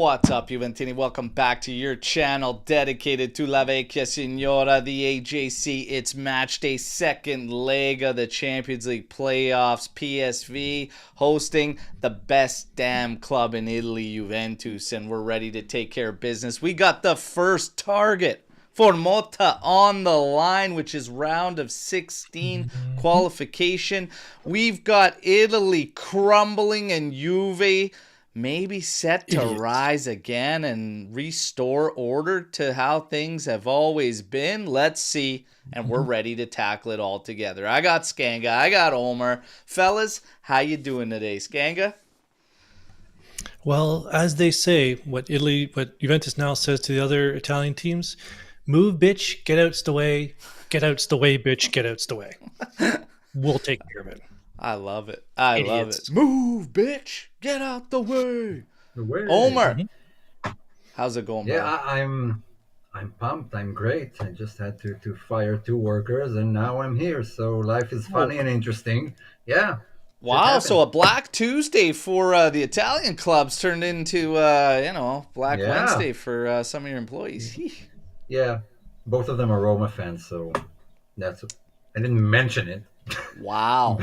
What's up, Juventini? Welcome back to your channel dedicated to La Vecchia Signora, the AJC. It's match day, second leg of the Champions League playoffs. PSV hosting the best damn club in Italy, Juventus, and we're ready to take care of business. We got the first target for Motta on the line, which is round of 16 qualification. We've got Italy crumbling and Juve maybe set to rise again and restore order to how things have always been. Let's see, and we're ready to tackle it all together. I got Skanga, I got Omer. Fellas, how you doing today, Skanga? Well, as they say, what Juventus now says to the other Italian teams, move, bitch, get out's the way, bitch, get out's the way. We'll take care of it. I love it. I love it. Move, bitch. Get out the way. Omer, how's it going, bro? Yeah, I'm pumped. I'm great. I just had to fire 2 workers, and now I'm here. So life is funny and interesting. Yeah. Wow, so a Black Tuesday for the Italian clubs turned into, Black Wednesday for some of your employees. Yeah, both of them are Roma fans, so I didn't mention it. Wow.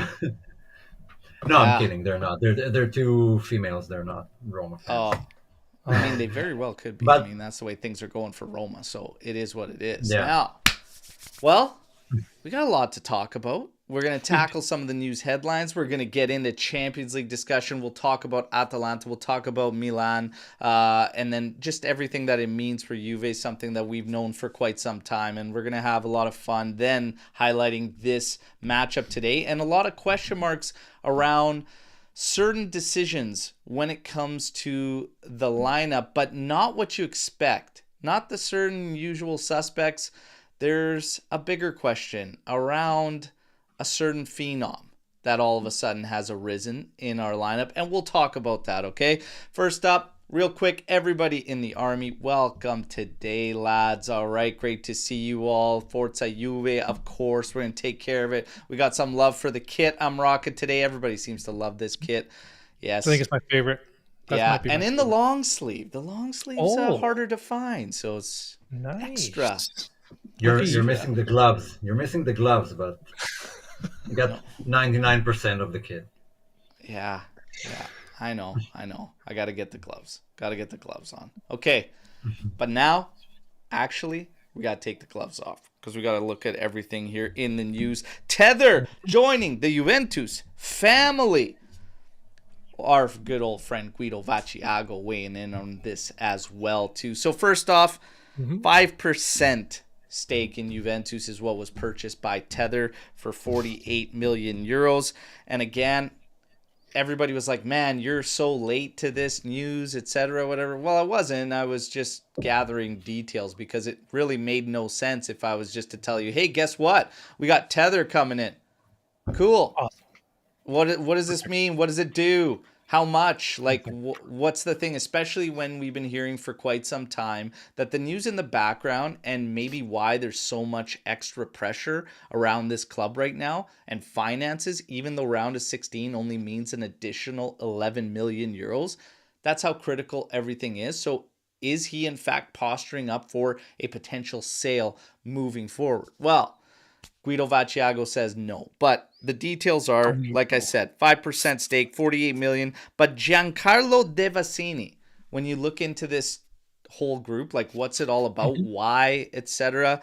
No, I'm kidding. They're not. They're 2 females. They're not Roma fans. Oh, I mean, they very well could be. But, I mean, that's the way things are going for Roma, so it is what it is. Yeah. Now, well, we got a lot to talk about. We're going to tackle some of the news headlines. We're going to get into Champions League discussion. We'll talk about Atalanta. We'll talk about Milan. And then just everything that it means for Juve, something that we've known for quite some time. And we're going to have a lot of fun then highlighting this matchup today. And a lot of question marks around certain decisions when it comes to the lineup, but not what you expect. Not the certain usual suspects. There's a bigger question around a certain phenom that all of a sudden has arisen in our lineup, and we'll talk about that, okay? First up, real quick, everybody in the army, welcome today, lads. All right, great to see you all. Forza Juve, of course, we're going to take care of it. We got some love for the kit I'm rocking today. Everybody seems to love this kit. Yes. I think it's my favorite. That and in the long sleeve. The long sleeve's harder to find, so it's extra. You're missing the gloves. You're missing the gloves, but you got 99% of the kit. Yeah. I know. I got to get the gloves. On. Okay. But now, actually, we got to take the gloves off because we got to look at everything here in the news. Tether joining the Juventus family. Our good old friend Guido Vacciago weighing in on this as well, too. So first off, 5% stake in Juventus is what was purchased by Tether for 48 million euros. And again, everybody was like, man, you're so late to this news, etc., whatever. Well, I wasn't. I was just gathering details because it really made no sense if I was just to tell you, hey, guess what? We got Tether coming in. Cool. Awesome. What does this mean? What does it do? How much? Like, what's the thing? Especially when we've been hearing for quite some time that the news in the background and maybe why there's so much extra pressure around this club right now and finances, even though round of 16 only means an additional 11 million euros. That's how critical everything is. So is he in fact posturing up for a potential sale moving forward? Well, Guido Vacciago says no, but the details are, like I said, 5% stake, 48 million. But Giancarlo De Vassini, when you look into this whole group, like what's it all about, why, etc.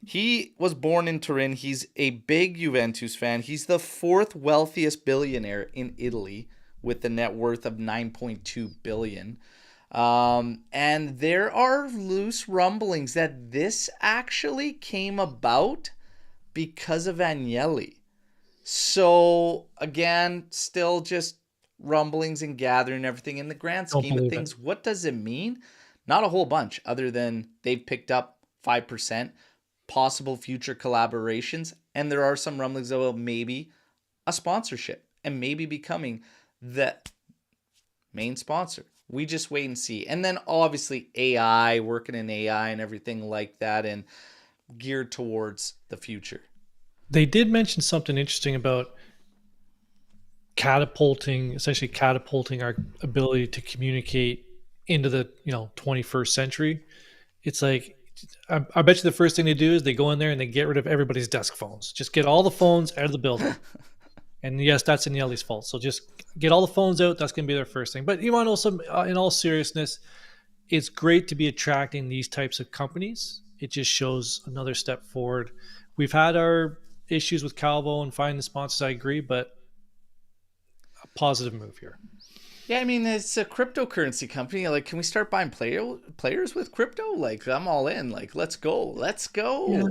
He was born in Turin. He's a big Juventus fan. He's the 4th wealthiest billionaire in Italy with a net worth of 9.2 billion. And there are loose rumblings that this actually came about because of Agnelli. So, again, still just rumblings and gathering everything in the grand scheme of things. What does it mean? Not a whole bunch, other than they've picked up 5%, possible future collaborations, and there are some rumblings about maybe a sponsorship and maybe becoming the main sponsor. We just wait and see. And then, obviously, AI, working in AI and everything like that, and geared towards the future. They did mention something interesting about essentially catapulting our ability to communicate into the 21st century. It's like I bet you the first thing they do is they go in there and they get rid of everybody's desk phones. Just get all the phones out of the building. And yes, that's Agnelli's fault. So just get all the phones out. That's going to be their first thing. But you want also, in all seriousness, it's great to be attracting these types of companies. It just shows another step forward. We've had our issues with Calvo and finding the sponsors. I agree, but a positive move here. Yeah, I mean, it's a cryptocurrency company. Like, can we start buying players with crypto? Like, I'm all in. Like, let's go. Let's go. Yeah.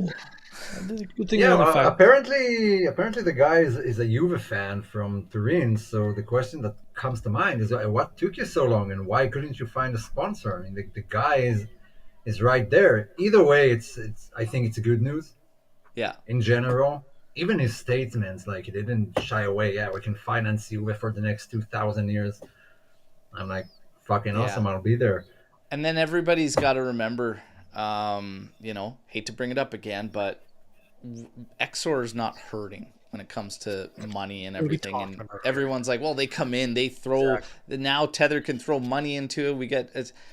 Good thing Apparently the guy is a Juve fan from Turin. So the question that comes to mind is, what took you so long, and why couldn't you find a sponsor? I mean, the guy is right there. Either way, it's I think it's good news. Yeah. In general, even his statements, like, he didn't shy away. Yeah, we can finance Juve for the next 2,000 years. I'm like, fucking awesome. I'll be there. And then everybody's got to remember, hate to bring it up again, but Exor is not hurting when it comes to money and everything. And everyone's like, well, they come in, they throw. Exactly. Now Tether can throw money into it. We get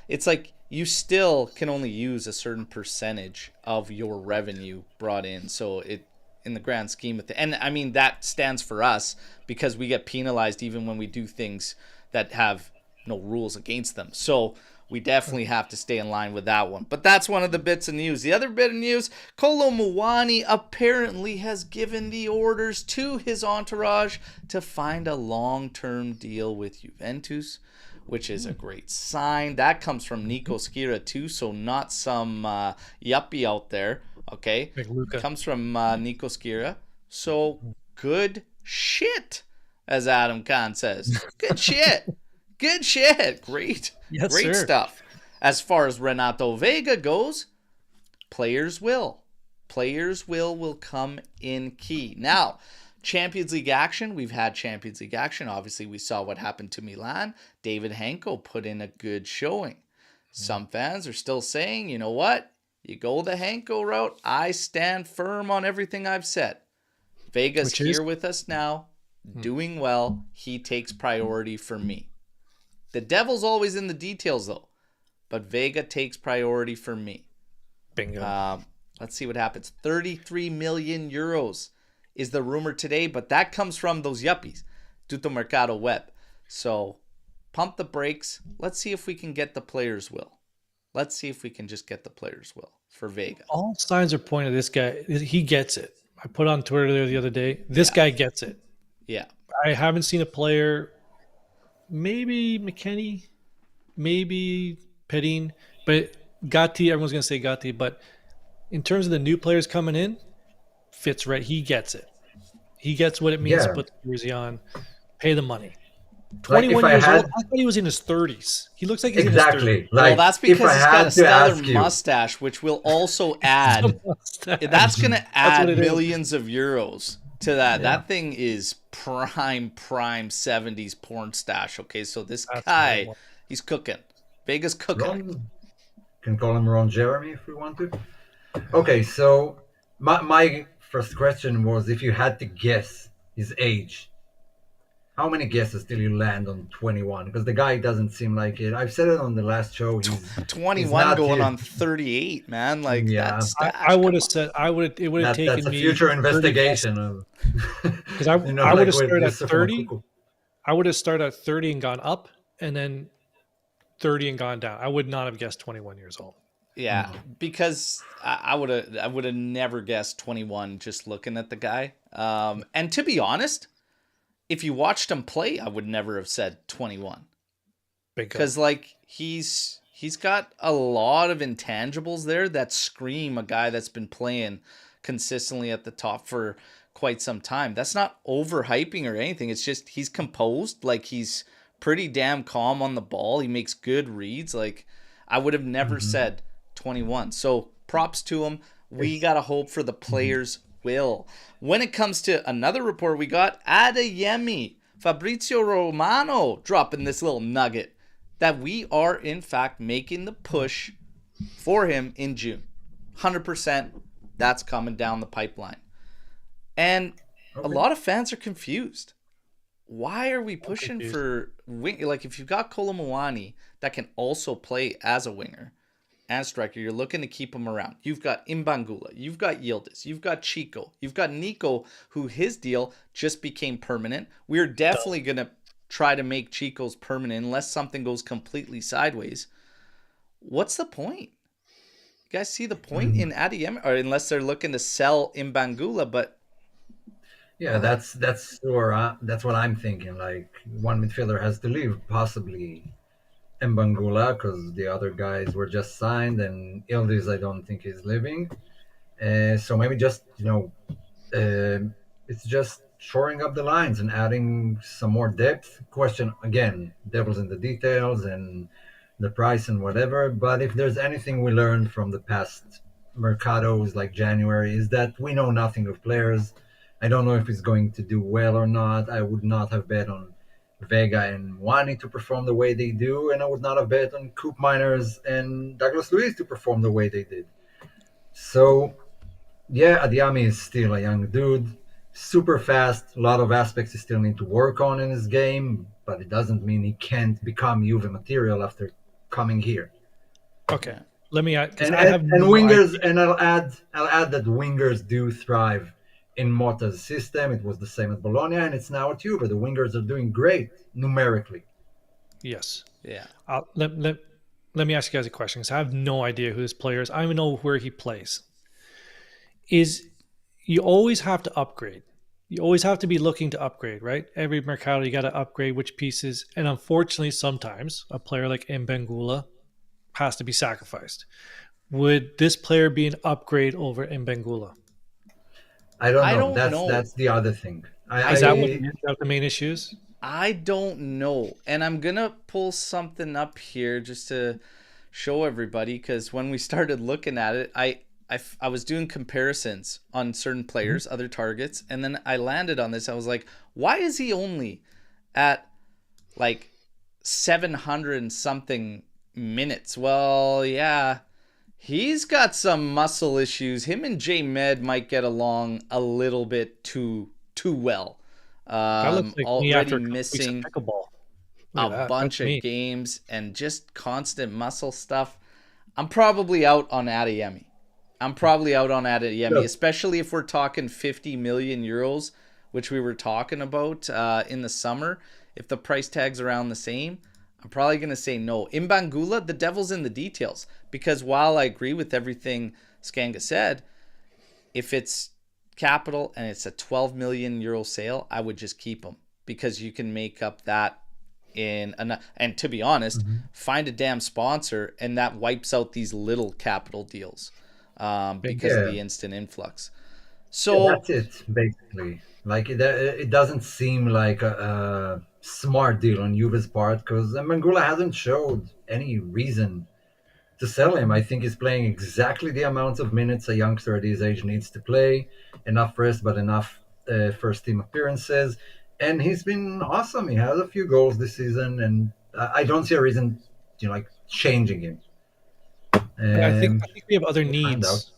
it's like you still can only use a certain percentage of your revenue brought in. So it, in the grand scheme of and I mean that stands for us because we get penalized even when we do things that have no rules against them. So we definitely have to stay in line with that one. But that's one of the bits of news. The other bit of news, Kolo Muani apparently has given the orders to his entourage to find a long-term deal with Juventus, which is a great sign. That comes from Nico Schira too, so not some yuppie out there, okay? Like Luca. Comes from Nico Schira. So good shit, as Adam Kahn says. Good shit. Good shit. Great. Yes, great sir. stuff. As far as Renato Vega goes, players will come in key. Now, Champions League action. We've had Champions League action. Obviously, we saw what happened to Milan. David Henko put in a good showing. Some fans are still saying, you know what? You go the Henko route. I stand firm on everything I've said. Vega's here with us now, doing well. He takes priority for me. The devil's always in the details, though. But Vega takes priority for me. Bingo. Let's see what happens. 33 million euros is the rumor today, but that comes from those yuppies, Tutto Mercado Web. So pump the brakes. Let's see if we can get the players' will. Let's see if we can just get the players' will for Vega. All signs are pointing to this guy. He gets it. I put on Twitter there the other day. This guy gets it. Yeah. I haven't seen a player, maybe McKennie, maybe Pedin, but Gatti, everyone's going to say Gatti, but in terms of the new players coming in, fits right. He gets it. He gets what it means to put the jersey on, pay the money. 21 years old. I thought he was in his 30s. He looks like he's in his 30s. Well, that's because he's got a stellar mustache, which will also add. That's going to add millions of euros to that. Yeah. That thing is prime 70s porn stash. Okay, so this guy, he's cooking. Vega's cooking. Can call him Ron Jeremy if we want to. Okay, so my first question was, if you had to guess his age, how many guesses till you land on 21? Because the guy doesn't seem like it. I've said it on the last show. He's 21 going on 38, man. Like, that's I would have said, it would have taken me. That's a future investigation. Because I would have started at 30. I would have started at 30 and gone up, and then 30 and gone down. I would not have guessed 21 years old. Yeah, because I would have never guessed 21 just looking at the guy. And to be honest, if you watched him play, I would never have said 21. Because like he's got a lot of intangibles there that scream a guy that's been playing consistently at the top for quite some time. That's not overhyping or anything. It's just he's composed, like he's pretty damn calm on the ball. He makes good reads. Like I would have never said 21. So props to him. We got to hope for the players' will. When it comes to another report we got, Adeyemi, Fabrizio Romano dropping this little nugget that we are in fact making the push for him in June. 100% that's coming down the pipeline. And a lot of fans are confused. why are we pushing confused. for wing? Like, if you've got Kolomouani that can also play as a winger and striker, you're looking to keep him around. You've got Imbangula, you've got Yildiz, you've got Chico, you've got Nico, who his deal just became permanent. We're definitely going to try to make Chico's permanent unless something goes completely sideways. What's the point? You guys see the point in Adeyemi? Or unless they're looking to sell Imbangula, but Yeah, that's what I'm thinking. Like one midfielder has to leave, possibly Mbangula, because the other guys were just signed, and Ildiz I don't think is leaving. So maybe just it's just shoring up the lines and adding some more depth. Question again, devil's in the details and the price and whatever. But if there's anything we learned from the past mercados like January is that we know nothing of players. I don't know if he's going to do well or not. I would not have bet on Vega and Wani to perform the way they do, and I would not have bet on Coop Miners and Douglas Luiz to perform the way they did. So yeah, Adiami is still a young dude, super fast. A lot of aspects he still need to work on in his game, but it doesn't mean he can't become Juve material after coming here. Okay, yeah. let me add because And I have and no wingers, idea. and I'll add that wingers do thrive in Motta's system. It was the same at Bologna, and it's now at Juve. The wingers are doing great numerically. Yes. Yeah. Let me ask you guys a question because I have no idea who this player is. I don't even know where he plays. Is you always have to upgrade. You always have to be looking to upgrade, right? Every mercado you got to upgrade which pieces, and unfortunately, sometimes a player like Mbengula has to be sacrificed. Would this player be an upgrade over Mbengula? I don't I know. don't That's know. that's the other thing. Is that what I is that the main issue is? I don't know. And I'm going to pull something up here just to show everybody, because when we started looking at it, I was doing comparisons on certain players, other targets, and then I landed on this. I was like, why is he only at like 700 and something minutes? Well, yeah, he's got some muscle issues. Him and J Med might get along a little bit too well. That looks like me Already after a couple weeks of missing pickleball. Look a at that. bunch That's of me. games and just constant muscle stuff. I'm probably out on Adeyemi. Sure. Especially if we're talking 50 million euros, which we were talking about in the summer. If the price tag's around the same, I'm probably going to say no. In Bangula, the devil's in the details, because while I agree with everything Skanga said, if it's capital and it's a 12 million euro sale, I would just keep them, because you can make up that and to be honest, find a damn sponsor, and that wipes out these little capital deals because of Yeah. the instant influx. Yeah, So that's it, basically. Like it doesn't seem like a smart deal on Juve's part because Mangula hasn't showed any reason to sell him. I think he's playing exactly the amount of minutes a youngster at his age needs to play. Enough rest, but enough first team appearances. And he's been awesome. He has a few goals this season, and I don't see a reason, like changing him. Yeah, Um, I think we have other we'll find out. needs.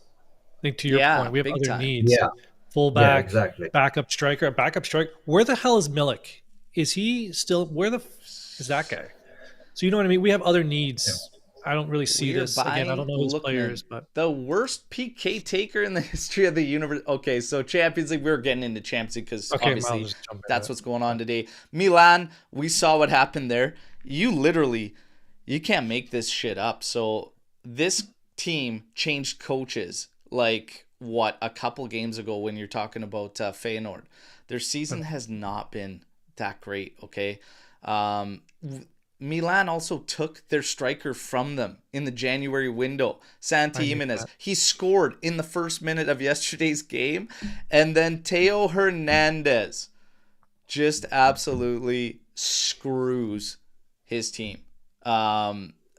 I think to your yeah, point, we have big other time. needs. Yeah, yeah, Fullback, exactly. backup striker, backup striker. Where the hell is Milik? Is he still where the is that guy? So you know what I mean? We have other Yeah. needs. I don't really see We're this. Again, I buying don't know who's players, Lookman, but the worst PK taker in the history of the universe. Okay, so Champions League, we're getting into Champions League because okay, I'll obviously just jump into that's it. what's going on today. Milan, we saw what happened there. You can't make this shit up. So this team changed coaches like what, a couple games ago, when you're talking about Feyenoord. Their season has not been that great, okay? Milan also took their striker from them in the January window, Santi I knew Jimenez. that. He scored in the first minute of yesterday's game, and then Teo Hernandez just absolutely screws his team.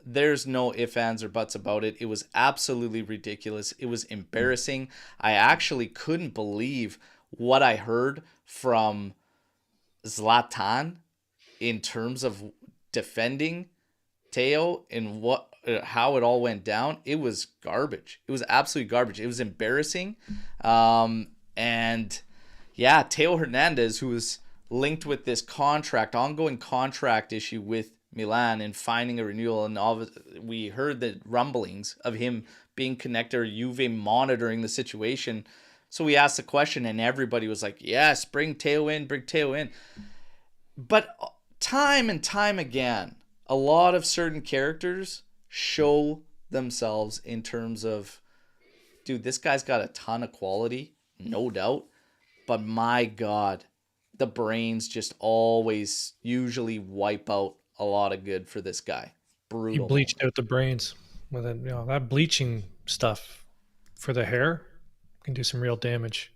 There's no ifs, ands, or buts about it. It was absolutely ridiculous. It was embarrassing. I actually couldn't believe what I heard from Zlatan in terms of defending Teo and how it all went down. It was garbage. It was absolutely garbage. It was embarrassing. And yeah, Teo Hernandez, who was linked with this ongoing contract issue with Milan and finding a renewal. And we heard the rumblings of him being connected or Juve monitoring the situation. So we asked the question and everybody was like, yes, bring Teo in. But time and time again, a lot of certain characters show themselves in terms of, dude, this guy's got a ton of quality, no doubt. But my God, the brains just always usually wipe out a lot of good for this guy. Brutal. He bleached out the brains with it. That bleaching stuff for the hair can do some real damage.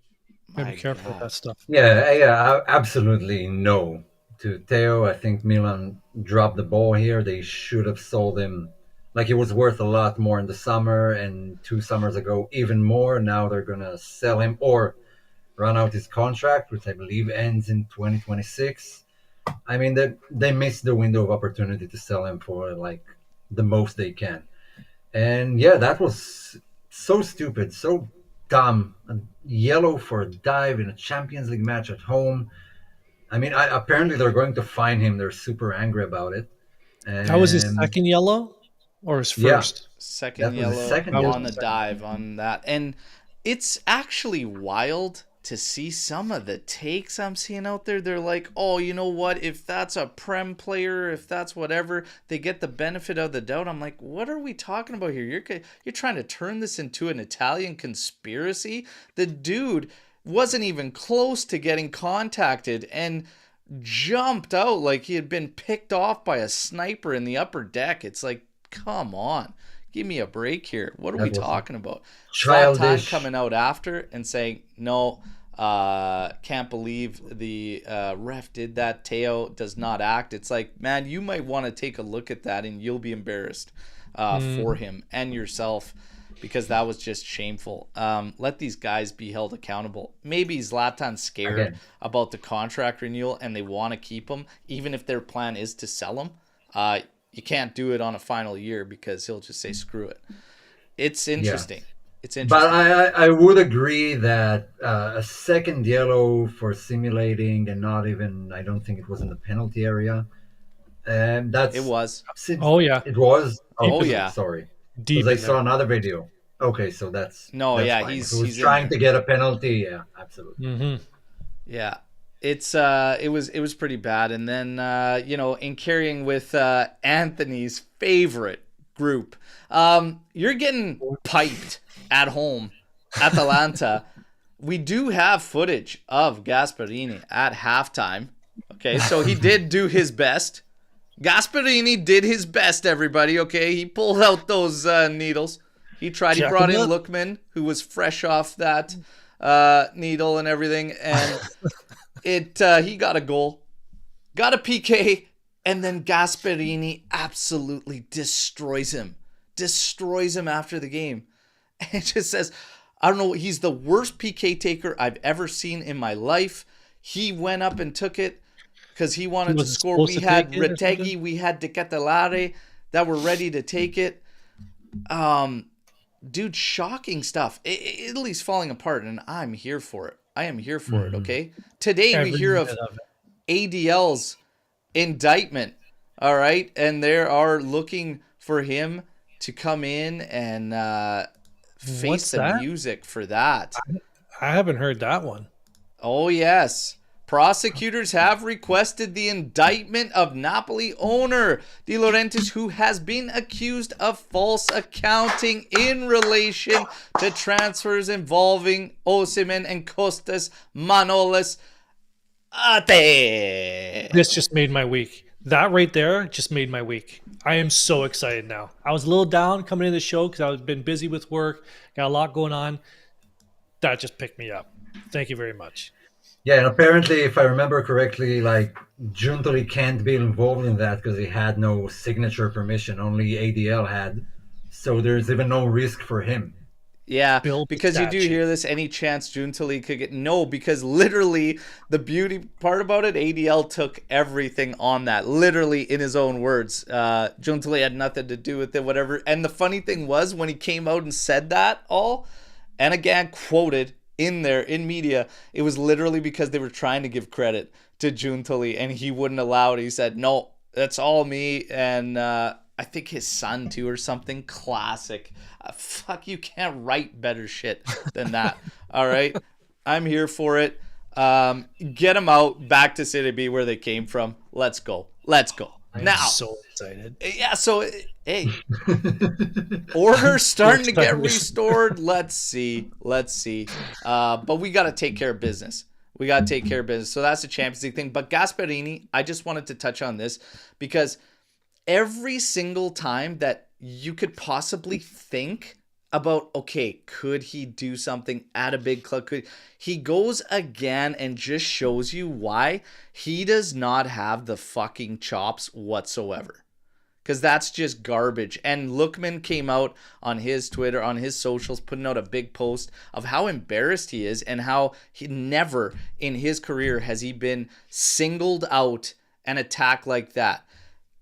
Gotta be careful with that stuff. Yeah, absolutely no. To Theo, I think Milan dropped the ball here. They should have sold him. Like, he was worth a lot more in the summer, and 2 summers ago even more. Now they're gonna sell him or run out his contract, which I believe ends in 2026. I mean, they missed the window of opportunity to sell him for like the most they can. And yeah, that was so stupid, so dumb. Yellow for a dive in a Champions League match at home. I mean, apparently they're going to fine him. They're super angry about it. And that was his second yellow or his first? Yeah, second yellow on the dive on that. And it's actually wild to see some of the takes I'm seeing out there. They're like, oh, you know what? If that's a Prem player, if that's whatever, they get the benefit of the doubt. I'm like, what are we talking about here? You're trying to turn this into an Italian conspiracy? The dude wasn't even close to getting contacted and jumped out like he had been picked off by a sniper in the upper deck. It's like, come on, give me a break here. What are we talking about? Childish. Coming out after and saying, no, can't believe the ref did that. Teo does not act. It's like, man, you might want to take a look at that and you'll be embarrassed for him and yourself, because that was just shameful. Let these guys be held accountable. Maybe Zlatan's scared about the contract renewal and they want to keep him, even if their plan is to sell him. You can't do it on a final year because he'll just say, screw it. It's interesting. It's interesting. But I would agree that a second yellow for simulating and not even, I don't think it was in the penalty area. That's it was. Oh, yeah. It was? Oh, yeah. Sorry. Deep. Because I saw another video. Okay, so that's fine. If he was trying to get a penalty, yeah, absolutely. Mm-hmm. Yeah, it was pretty bad. And then in carrying with Anthony's favorite group, you're getting piped at home, Atalanta. We do have footage of Gasperini at halftime. Okay, so he did do his best. Gasperini did his best, everybody, okay? He pulled out those needles. He tried. He brought in Lookman, who was fresh off that needle and everything, and he got a goal, got a PK, and then Gasperini absolutely destroys him after the game. And it just says, I don't know, he's the worst PK taker I've ever seen in my life. He went up and took it because he wanted to score. We had Retegui, we had De Ketelare that were ready to take it. Dude, shocking stuff. Italy's falling apart, and I'm here for it. I am here for it, okay? Today we hear of ADL's indictment, all right? And they are looking for him to come in and face the music for that. I haven't heard that one. Oh, yes. Prosecutors have requested the indictment of Napoli owner De Laurentiis, who has been accused of false accounting in relation to transfers involving Osimhen and Kostas Manolis Ate. This just made my week. That right there just made my week. I am so excited now. I was a little down coming into the show because I've been busy with work, got a lot going on. That just picked me up. Thank you very much. Yeah, and apparently, if I remember correctly, like, Giuntoli can't be involved in that because he had no signature permission. Only ADL had. So there's even no risk for him. Yeah, because you do hear this, any chance Giuntoli could get... No, because literally, the beauty part about it, ADL took everything on that. Literally, in his own words. Giuntoli had nothing to do with it, whatever. And the funny thing was, when he came out and said that all, and again, quoted in there in media, it was literally because they were trying to give credit to Giuntoli, and he wouldn't allow it. He said, no, that's all me. And I think his son too or something. Classic. Fuck, you can't write better shit than that. All right, I'm here for it. Get them out back to City B where they came from. Let's go. I'm Now, so excited. yeah, so hey, order starting to get restored. Let's see. But we got to take care of business. So that's the Champions League thing. But Gasperini, I just wanted to touch on this because every single time that you could possibly think about, okay, could he do something at a big club? He goes again and just shows you why he does not have the fucking chops whatsoever. Because that's just garbage. And Lookman came out on his Twitter, on his socials, putting out a big post of how embarrassed he is and how he never in his career has he been singled out and attacked like that.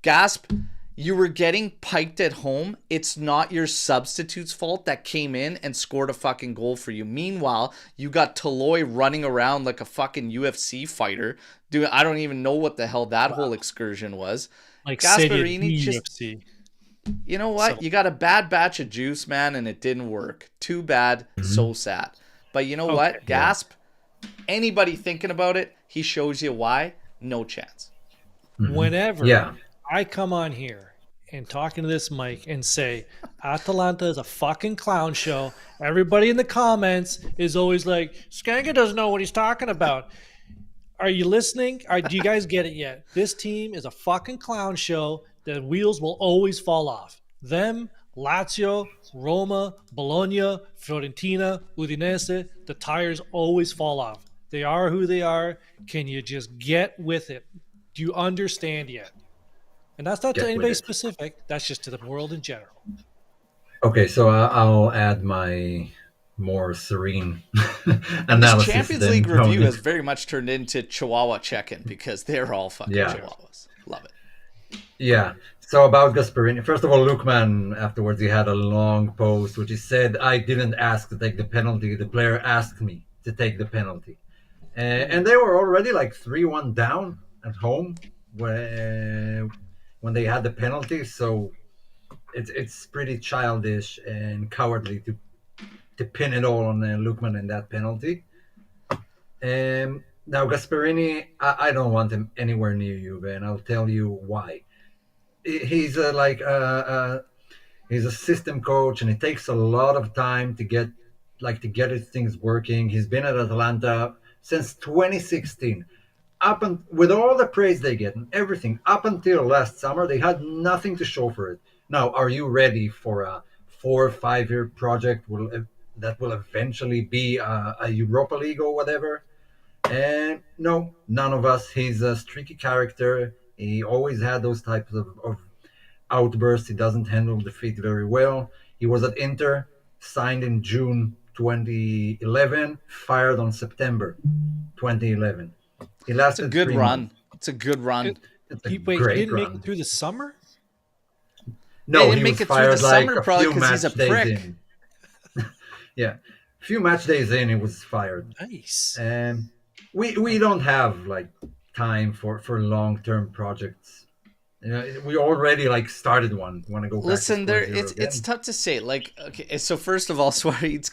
Gasp, you were getting piked at home. It's not your substitute's fault that came in and scored a fucking goal for you. Meanwhile, you got Toloi running around like a fucking UFC fighter. Dude, I don't even know what the hell that whole excursion was. Like Gasperini just, UFC. you know what? So- You got a bad batch of juice, man, and it didn't work. Too bad, so sad. But you know what? Gasp, anybody thinking about it, he shows you why. No chance. Whenever I come on here and talking to this mic and say Atalanta is a fucking clown show, everybody in the comments is always like, Skanga doesn't know what he's talking about. Are you listening? Do you guys get it yet? This team is a fucking clown show. The wheels will always fall off. Them, Lazio, Roma, Bologna, Fiorentina, Udinese, the tires always fall off. They are who they are. Can you just get with it? Do you understand yet? And that's not to anybody specific. That's just to the world in general. Okay, so I'll add my more serene analysis. This Champions League review has very much turned into Chihuahua check-in because they're all fucking Chihuahuas. Love it. Yeah. So about Gasperini, first of all, Lookman afterwards he had a long post which he said, I didn't ask to take the penalty. The player asked me to take the penalty, and they were already like 3-1 down at home when they had the penalty. So it's pretty childish and cowardly to pin it all on Lookman in that penalty. Now Gasperini, I don't want him anywhere near Juve, and I'll tell you why. He's he's a system coach, and it takes a lot of time to get his things working. He's been at Atalanta since 2016. With all the praise they get and everything, up until last summer, they had nothing to show for it. Now, are you ready for a 4 or 5 year project that will eventually be a Europa League or whatever? And no, none of us. He's a streaky character. He always had those types of outbursts. He doesn't handle defeat very well. He was at Inter, signed in June 2011, fired on September 2011. He lasted It's a good 3 run. months. It's a good run. He didn't make it through the summer? No, he was fired like a few match days in. Yeah, a few match days in, he was fired. Nice. And we don't have like time for long-term projects. You know, we already started one. Want to go back? Listen, it's tough to say. Like, okay, so first of all, Suarez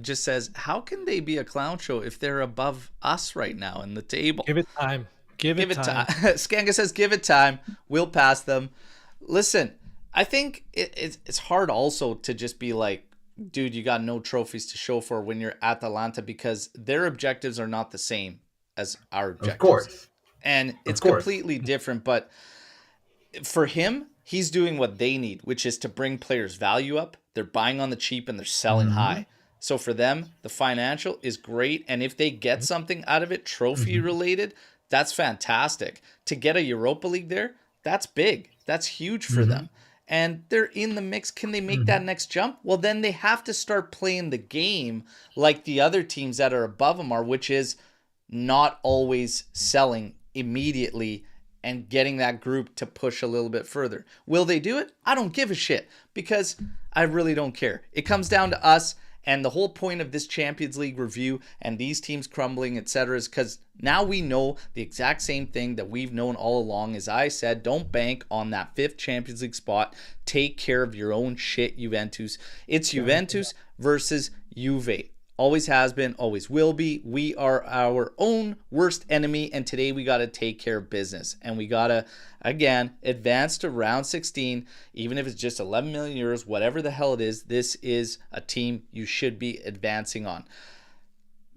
just says, how can they be a clown show if they're above us right now in the table? Give it time. Give it time. Skanga says, give it time. We'll pass them. Listen, I think it's hard also to just be like, dude, you got no trophies to show for when you're at Atalanta, because their objectives are not the same as our objectives. Of course. And it's completely different. But for him, he's doing what they need, which is to bring players' value up. They're buying on the cheap and they're selling high. So for them, the financial is great. And if they get something out of it, trophy related, that's fantastic. To get a Europa League there, that's big. That's huge for them. And they're in the mix. Can they make that next jump? Well, then they have to start playing the game like the other teams that are above them are, which is not always selling immediately and getting that group to push a little bit further. Will they do it? I don't give a shit, because I really don't care. It comes down to us, And the whole point of this Champions League review and these teams crumbling, etc., is because now we know the exact same thing that we've known all along. As I said, don't bank on that 5th Champions League spot. Take care of your own shit, Juventus. It's Juventus versus Juve. Always has been, always will be. We are our own worst enemy, and today we got to take care of business. And we got to, again, advance to round 16, even if it's just 11 million euros, whatever the hell it is. This is a team you should be advancing on.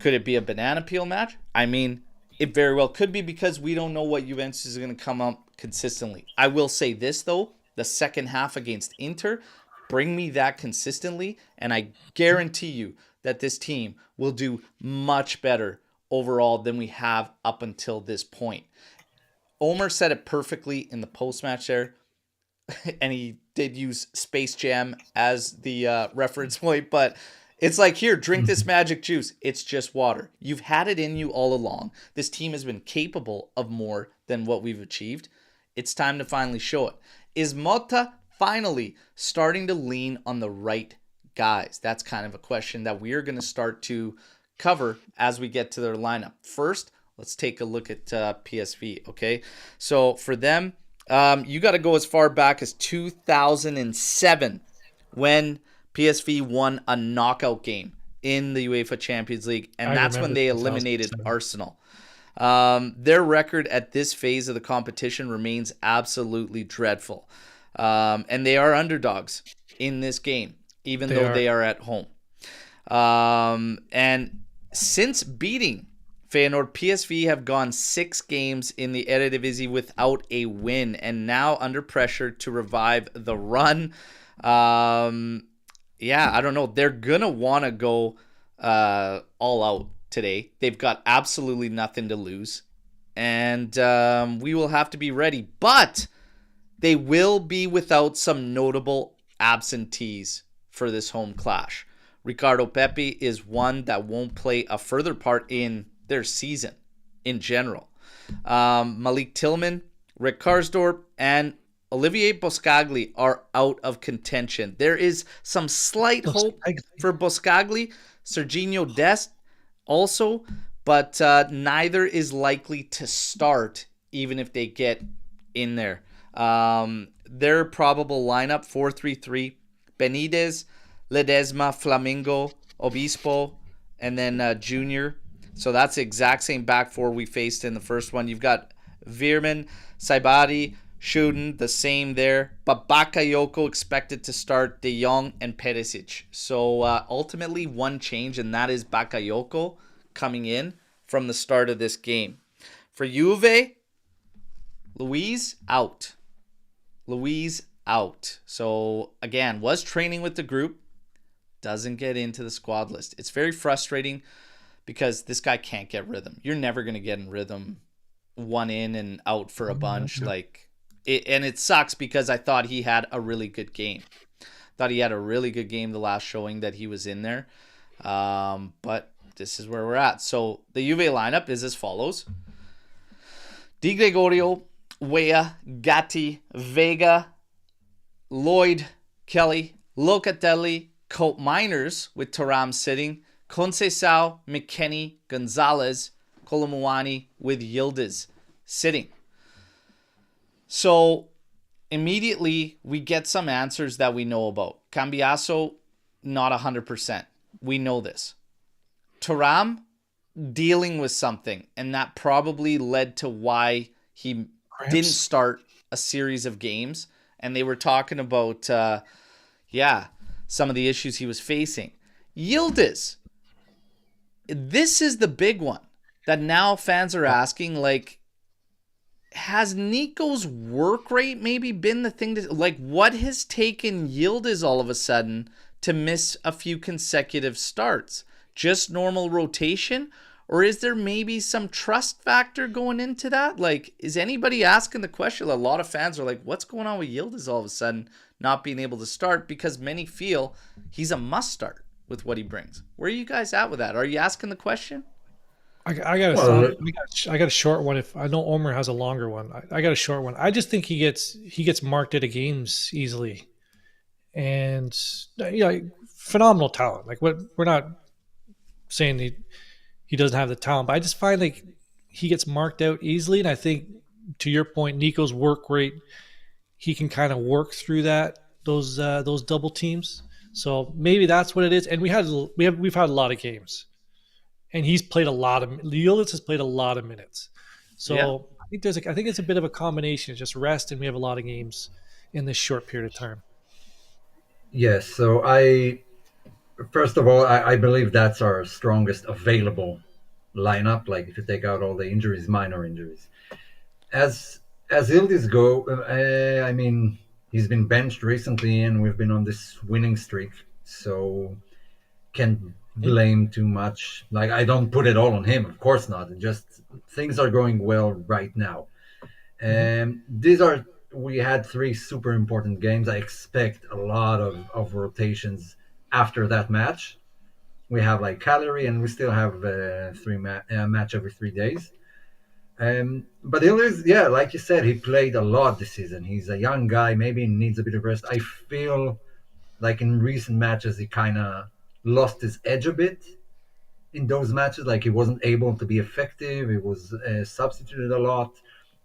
Could it be a banana peel match? I mean, it very well could be, because we don't know what Juventus is going to come up consistently. I will say this, though. The second half against Inter, bring me that consistently, and I guarantee you that this team will do much better overall than we have up until this point. Omer said it perfectly in the post-match there, and he did use Space Jam as the reference point, but it's like, here, drink this magic juice. It's just water. You've had it in you all along. This team has been capable of more than what we've achieved. It's time to finally show it. Is Motta finally starting to lean on the right guys? That's kind of a question that we are going to start to cover as we get to their lineup. First, let's take a look at PSV, okay? So for them, you got to go as far back as 2007 when PSV won a knockout game in the UEFA Champions League, and that's when they eliminated Arsenal. Their record at this phase of the competition remains absolutely dreadful. And they are underdogs in this game, even though they are at home. And since beating Feyenoord, PSV have gone 6 games in the Eredivisie without a win, and now under pressure to revive the run. I don't know. They're going to want to go all out today. They've got absolutely nothing to lose, and we will have to be ready. But they will be without some notable absentees for this home clash. Ricardo Pepi is one that won't play a further part in their season in general. Malik Tillman, Rick Karsdorp, and Olivier Boscagli are out of contention. There is some slight hope for Boscagli, Serginho Dest also, but neither is likely to start even if they get in there. Their probable lineup, 4-3-3, Benitez, Ledesma, Flamingo, Obispo, and then Junior. So that's the exact same back four we faced in the first one. You've got Veerman, Saibari, Schuden, the same there. But Bakayoko expected to start, De Jong and Perisic. So ultimately one change, and that is Bakayoko coming in from the start of this game. For Juve, Luiz out. Luiz out. So again, was training with the group. Doesn't get into the squad list. It's very frustrating because this guy can't get rhythm. You're never going to get in rhythm, one in and out for a bunch. And it sucks because I thought he had a really good game. Thought he had a really good game the last showing that he was in there. But this is where we're at. So the Juve lineup is as follows. Di Gregorio, Weah, Gatti, Vega, Lloyd, Kelly, Locatelli, Cope Miners with Thuram sitting, Conceição, McKennie, Gonzalez, Kolomuani with Yildiz sitting. So immediately we get some answers that we know about. Cambiaso, not 100%. We know this. Thuram dealing with something, and that probably led to why he didn't start a series of games. And they were talking about, some of the issues he was facing. Yildiz, this is the big one that now fans are asking, like, has Nico's work rate maybe been the thing to, like, what has taken Yildiz all of a sudden to miss a few consecutive starts? Just normal rotation? Or is there maybe some trust factor going into that? Like, is anybody asking the question? A lot of fans are like, what's going on with Yildiz all of a sudden not being able to start? Because many feel he's a must start with what he brings. Where are you guys at with that? Are you asking the question? I got a short one. If I know Omer has a longer one, I got a short one. I just think he gets marked out of games easily, and phenomenal talent. Like we're not saying he doesn't have the talent, but I just find like he gets marked out easily, and I think to your point, Nico's work rate, he can kind of work through those double teams. So maybe that's what it is. And we've had a lot of games, and he's played a lot of Leolis has played a lot of minutes. Yeah. So I think it's a bit of a combination. It's just rest, and we have a lot of games in this short period of time. Yes. So first of all, I believe that's our strongest available lineup. Like if you take out all the injuries, minor injuries, as Ildiz go, I mean, he's been benched recently, and we've been on this winning streak. So can't blame too much. Like I don't put it all on him, of course not. Just things are going well right now. Mm-hmm. These are we had three super important games. I expect a lot of rotations after that match. We have like Cagliari, and we still have match every 3 days. But Illis, yeah, like you said, he played a lot this season. He's a young guy, maybe needs a bit of rest. I feel like in recent matches he kind of lost his edge a bit in those matches. Like he wasn't able to be effective. He was substituted a lot.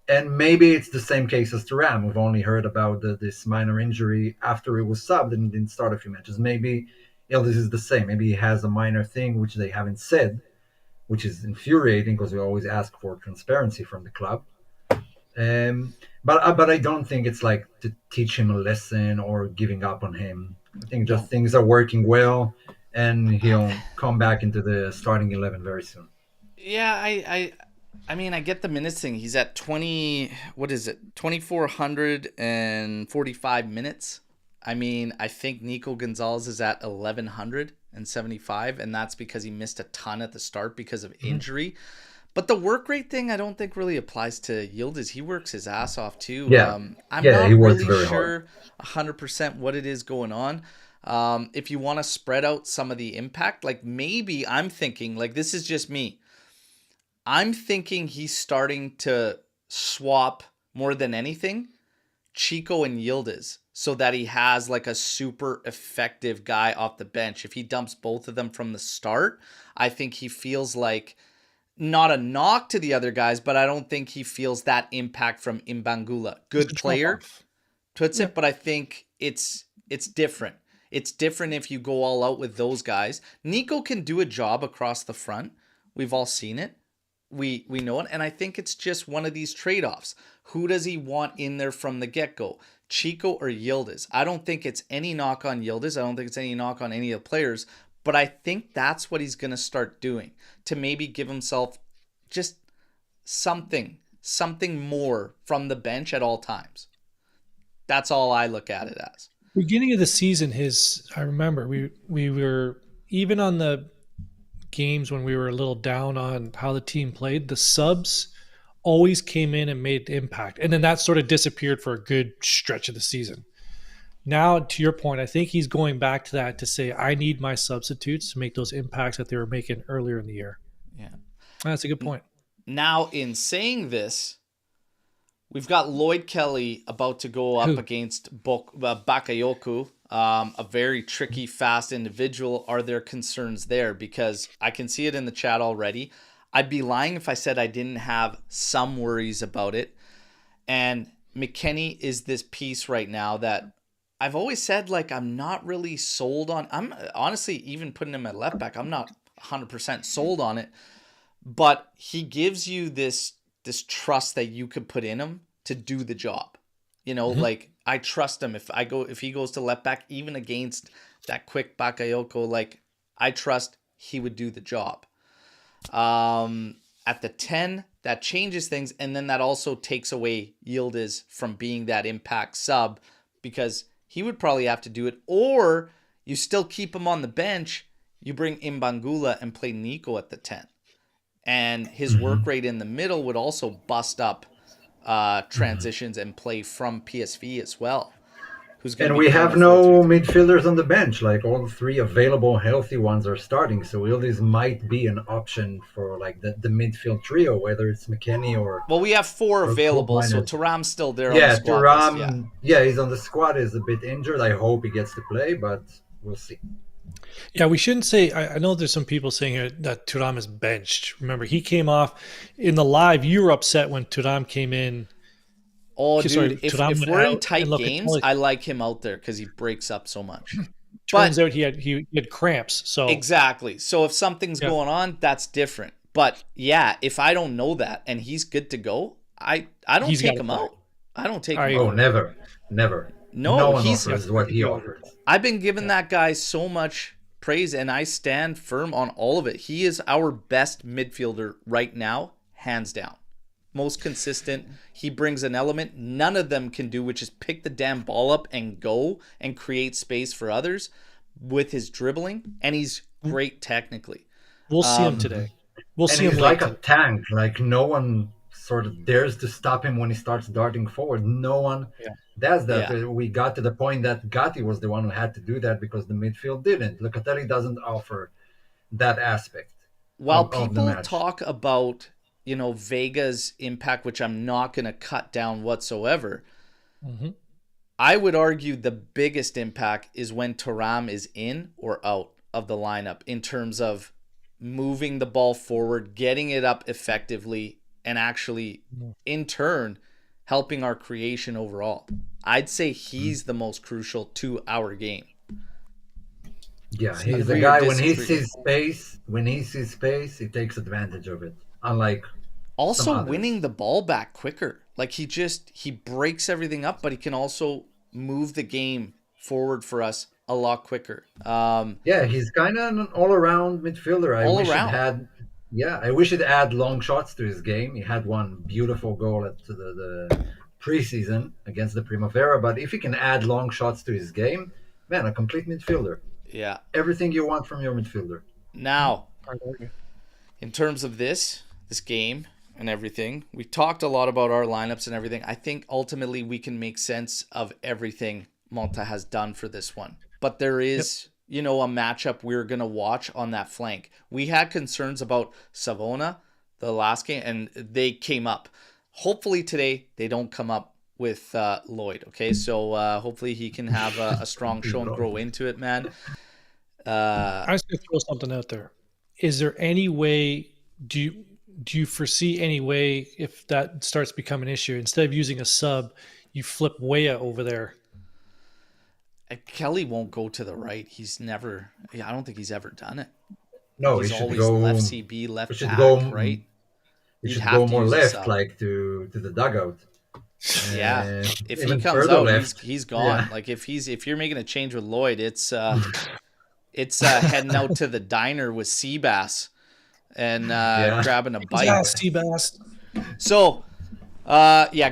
And maybe it's the same case as Thuram. We've only heard about this minor injury after he was subbed and didn't start a few matches. Maybe Ildiz is the same. Maybe he has a minor thing which they haven't said, which is infuriating because we always ask for transparency from the club. But I don't think it's like to teach him a lesson or giving up on him. I think just No. things are working well, and he'll come back into the starting 11 very soon. Yeah, I mean, I get the minutes thing. He's at 20, what is it? 2,445 minutes. I mean, I think Nico Gonzalez is at 1,175, and that's because he missed a ton at the start because of injury. But the work rate thing, I don't think really applies to Yildiz. He works his ass off too. Yeah, I'm yeah, he not works really very sure 100% what it is going on. If you want to spread out some of the impact, like maybe I'm thinking, like this is just me. I'm thinking he's starting to swap more than anything Chico and Yildiz so that he has like a super effective guy off the bench. If he dumps both of them from the start, I think he feels like not a knock to the other guys, but I don't think he feels that impact from Imbangula. Just Good a drop player, off. puts Yeah. it, but I think it's different. It's different if you go all out with those guys. Nico can do a job across the front. We've all seen it. We know it, and I think it's just one of these trade-offs. Who does he want in there from the get-go? Chico or Yildiz? I don't think it's any knock on Yildiz. I don't think it's any knock on any of the players, but I think that's what he's going to start doing to maybe give himself just something more from the bench at all times. That's all I look at it as. Beginning of the season, I remember we were even on the games when we were a little down on how the team played, the subs always came in and made impact. And then that sort of disappeared for a good stretch of the season. Now, to your point, I think he's going back to that to say, I need my substitutes to make those impacts that they were making earlier in the year. Yeah. That's a good point. Now, in saying this, we've got Lloyd Kelly about to go up against Bakayoko, a very tricky, fast individual. Are there concerns there? Because I can see it in the chat already. I'd be lying if I said I didn't have some worries about it. And McKennie is this piece right now that I've always said, like, I'm not really sold on. I'm honestly, even putting him at left back, I'm not 100% sold on it. But he gives you this trust that you could put in him to do the job. You know, like I trust him. If he goes to left back, even against that quick Bakayoko, like I trust he would do the job. At the 10, that changes things, and then that also takes away Yildiz from being that impact sub because he would probably have to do it, or you still keep him on the bench. You bring Imbangula and play Nico at the 10. And his work rate in the middle would also bust up transitions and play from PSV as well. who's going to And be we playing have the no 4-3-3. midfielders on the bench. Like all three available healthy ones are starting. So Yildiz might be an option for like the midfield trio, whether it's McKennie Well, we have 4 or available, so Miners. Thuram's still there on the Yeah, squad list. Yeah. Thuram. Yeah, he's on the squad. Is a bit injured. I hope he gets to play, but we'll see. Yeah, we shouldn't say. I know there's some people saying here that Thuram is benched. Remember, he came off in the live. You were upset when Thuram came in. Oh, Sorry, dude, if Thuram if went we're in out, and tight games, Locatelli. I like him out there because he breaks up so much. Turns But out he had cramps. So exactly. So if something's yeah, going on, that's different. But yeah, if I don't know that and he's good to go, I don't he's got take to him play. out. I don't take I him Oh, out. agree. never, never. No, No one he's. offers what he Yeah. offers. I've been giving Yeah. that guy so much praise, and I stand firm on all of it. He is our best midfielder right now, hands down. Most consistent. He brings an element none of them can do, which is pick the damn ball up and go and create space for others with his dribbling, and he's great technically. We'll see him today. We'll And see him he's late like a today. tank. Like no one sort of dares to stop him when he starts darting forward. No one Yeah. does that. Yeah. We got to the point that Gatti was the one who had to do that because the midfield didn't. Locatelli doesn't offer that aspect While of the people match. talk about, Vega's impact, which I'm not going to cut down whatsoever, Mhm. I would argue the biggest impact is when Thuram is in or out of the lineup in terms of moving the ball forward, getting it up effectively, and actually, in turn, helping our creation overall. I'd say he's the most crucial to our game. Yeah, he's the Agree or guy when he disagree? sees space, he takes advantage of it. Unlike some Also others. winning the ball back quicker. Like he breaks everything up, but he can also move the game forward for us a lot quicker. Yeah, he's kind of an all-around midfielder. All around. I wish he'd add long shots to his game. He had one beautiful goal at the preseason against the Primavera, but if he can add long shots to his game, man, a complete midfielder. Yeah. Everything you want from your midfielder. Now, Hard to argue. in terms of this game and everything, we talked a lot about our lineups and everything. I think ultimately we can make sense of everything Malta has done for this one. But there is, a matchup we're going to watch on that flank. We had concerns about Savona the last game, and they came up. Hopefully today they don't come up with Lloyd, okay? So hopefully he can have a strong show and grow into it, man. I'm just gonna throw something out there. Is there any way? Do you foresee any way if that starts becoming an issue? Instead of using a sub, you flip Weah over there. Kelly won't go to the right. I don't think he's ever done it. No, He's he should always go. left CB, left We should back, go. right? We You'd should have go to more use a left, sub. like to the dugout. Yeah, if he even comes further out, left. he's gone. Yeah. Like if you're making a change with Lloyd, it's heading out to the diner with Seabass and Yeah. grabbing a bite. Yeah, Seabass. So,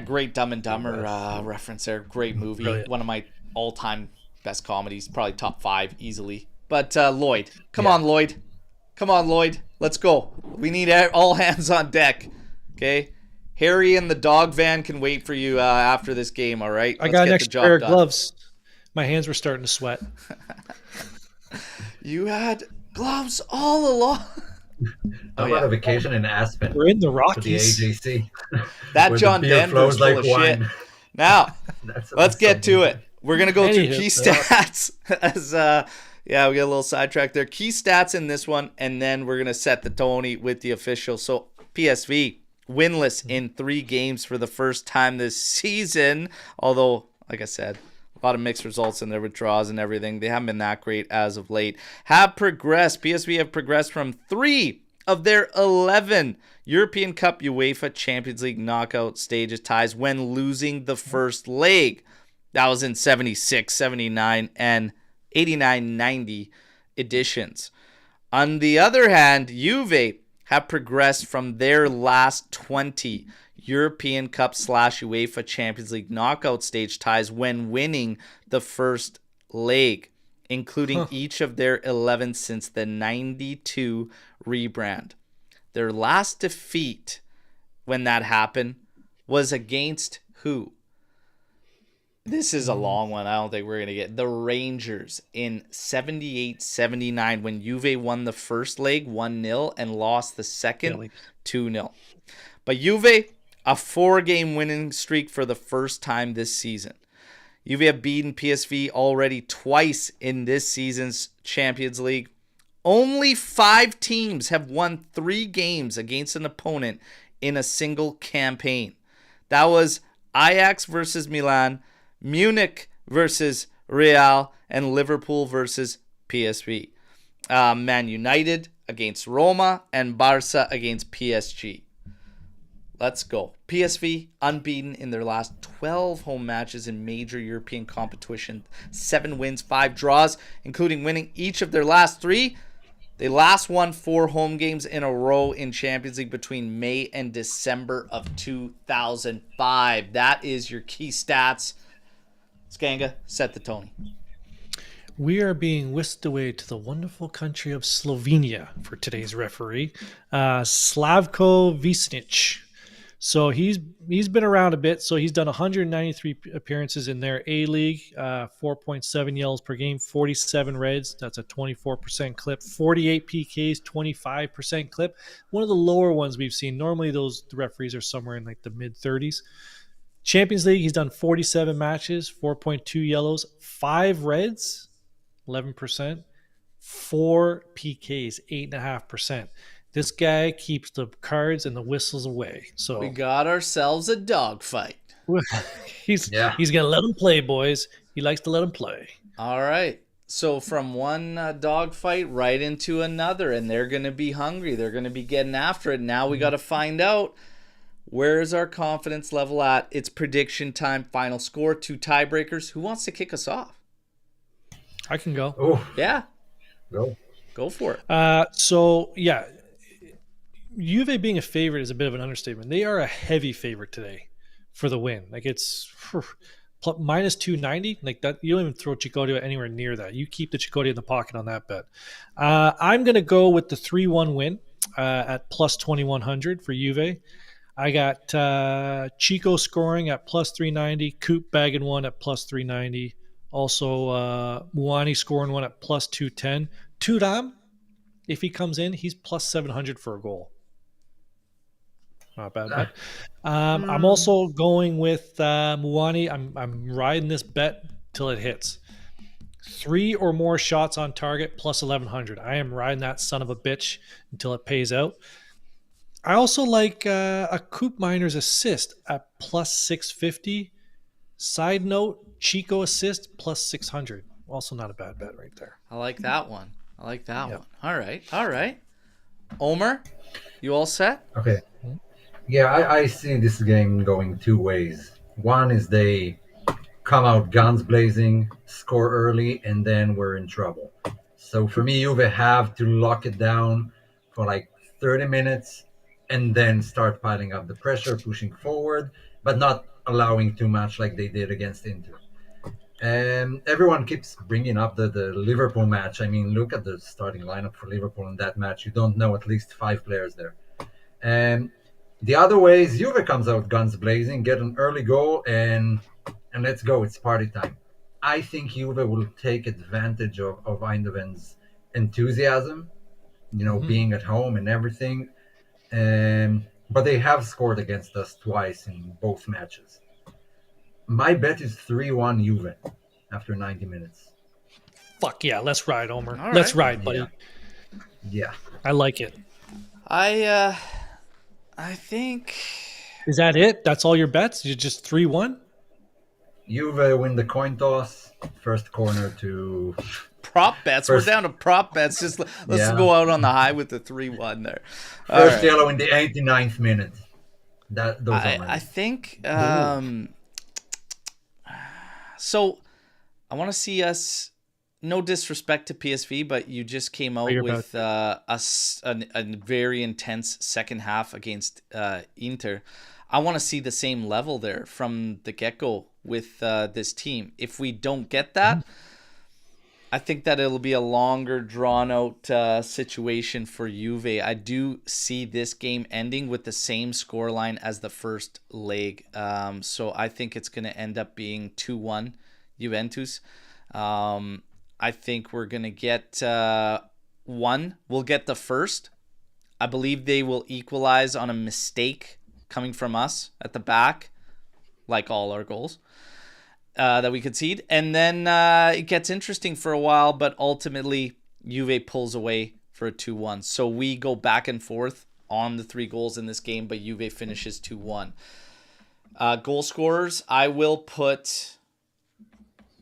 great Dumb and Dumber reference there. Great movie. Brilliant. One of my all-time best comedies. Probably top 5 easily. But Lloyd, come Yeah. on, Lloyd. Come on, Lloyd. Let's go. We need all hands on deck. Okay? Harry and the dog van can wait for you after this game, all right? I got an get the extra job pair of done. gloves. My hands were starting to sweat. You had gloves all along. How about yeah. a vacation in Aspen We're in the to the Rockies. AJC? That where the John beer Denver's flows full of shit. wine. Now, That's let's get to something. it. We're going to go through Anywho, key stats. As we got a little sidetracked there. Key stats in this one, and then we're going to set the Tony with the official. So, PSV, winless in 3 games for the first time this season. Although, like I said, a lot of mixed results in their withdrawals and everything. They haven't been that great as of late. PSV have progressed from 3 of their 11 European Cup, UEFA, Champions League knockout stages ties when losing the first leg. That was in 76, 79, and 89, 90 editions. On the other hand, Juve have progressed from their last 20 European Cup / UEFA Champions League knockout stage ties when winning the first leg, including each of their 11 since the 92 rebrand. Their last defeat when that happened was against who? This is a long one. I don't think we're going to get the Rangers in 78-79 when Juve won the first leg 1-0 and lost the second Philly. 2-0. But Juve, a 4-game winning streak for the first time this season. Juve have beaten PSV already twice in this season's Champions League. Only 5 teams have won 3 games against an opponent in a single campaign. That was Ajax versus Milan, Munich versus Real, and Liverpool versus PSV. Man United against Roma, and Barca against PSG. Let's go. PSV unbeaten in their last 12 home matches in major European competition. 7 wins, 5 draws, including winning each of their last 3. They last won 4 home games in a row in Champions League between May and December of 2005. That is your key stats. Skanga, set the Tony. We are being whisked away to the wonderful country of Slovenia for today's referee, Slavko Visnic. So he's been around a bit. So he's done 193 appearances in their A-League, 4.7 yellows per game, 47 reds. That's a 24% clip, 48 PKs, 25% clip. One of the lower ones we've seen. Normally the referees are somewhere in like the mid-30s. Champions League, he's done 47 matches, 4.2 yellows, 5 reds, 11%, 4 PKs, 8.5%. This guy keeps the cards and the whistles away. So we got ourselves a dogfight. he's gonna let him play, boys. He likes to let him play. All right. So from one dogfight right into another, and they're gonna be hungry. They're gonna be getting after it. Now we got to find out, where is our confidence level at? It's prediction time. Final score. 2 tiebreakers. Who wants to kick us off? I can go. Oh, Yeah. go for it. So yeah. Juve being a favorite is a bit of an understatement. They are a heavy favorite today for the win. Like it's minus 290. Like that, you don't even throw Chicote anywhere near that. You keep the Chicote in the pocket on that bet. I'm going to go with the 3-1 win at plus 2100 for Juve. I got Chico scoring at plus 390, Coop bagging one at plus 390. Also, Muani scoring one at plus 210. Thuram, if he comes in, he's plus 700 for a goal. Not bad bet. I'm also going with Muani. I'm riding this bet till it hits. 3 or more shots on target plus 1100. I am riding that son of a bitch until it pays out. I also like a Coop Miners assist at plus 650. Side note, Chico assist plus 600. Also not a bad bet right there. I like that one. All right. Omer, you all set? Okay. Yeah, I see this game going 2 ways. One is they come out guns blazing, score early, and then we're in trouble. So for me, Juve have to lock it down for like 30 minutes and then start piling up the pressure, pushing forward, but not allowing too much like they did against Inter. And everyone keeps bringing up the Liverpool match. I mean, look at the starting lineup for Liverpool in that match. You don't know at least 5 players there. And the other way is Juve comes out guns blazing, get an early goal, and let's go. It's party time. I think Juve will take advantage of Eindhoven's enthusiasm, being at home and everything. But they have scored against us twice in both matches. My bet is 3-1 Juve after 90 minutes. Fuck yeah, let's ride, Omer. All let's right. ride, buddy. Yeah. I like it. I think. Is that it? That's all your bets? You're just 3-1? Juve win the coin toss, first corner to... Prop bets. We're down to prop bets. Just let's go out on the high with the 3-1 there. First yellow in the 89th minute. I think... So, I want to see us. No disrespect to PSV, but you just came out with a very intense second half against Inter. I want to see the same level there from the get-go with this team. If we don't get that, I think that it'll be a longer, drawn-out situation for Juve. I do see this game ending with the same scoreline as the first leg. So I think it's going to end up being 2-1 Juventus. I think we're going to get one. We'll get the first. I believe they will equalize on a mistake coming from us at the back, like all our goals. That we concede, and then it gets interesting for a while, but ultimately Juve pulls away for a 2-1. So we go back and forth on the 3 goals in this game, but Juve finishes 2-1. Goal scorers, I'm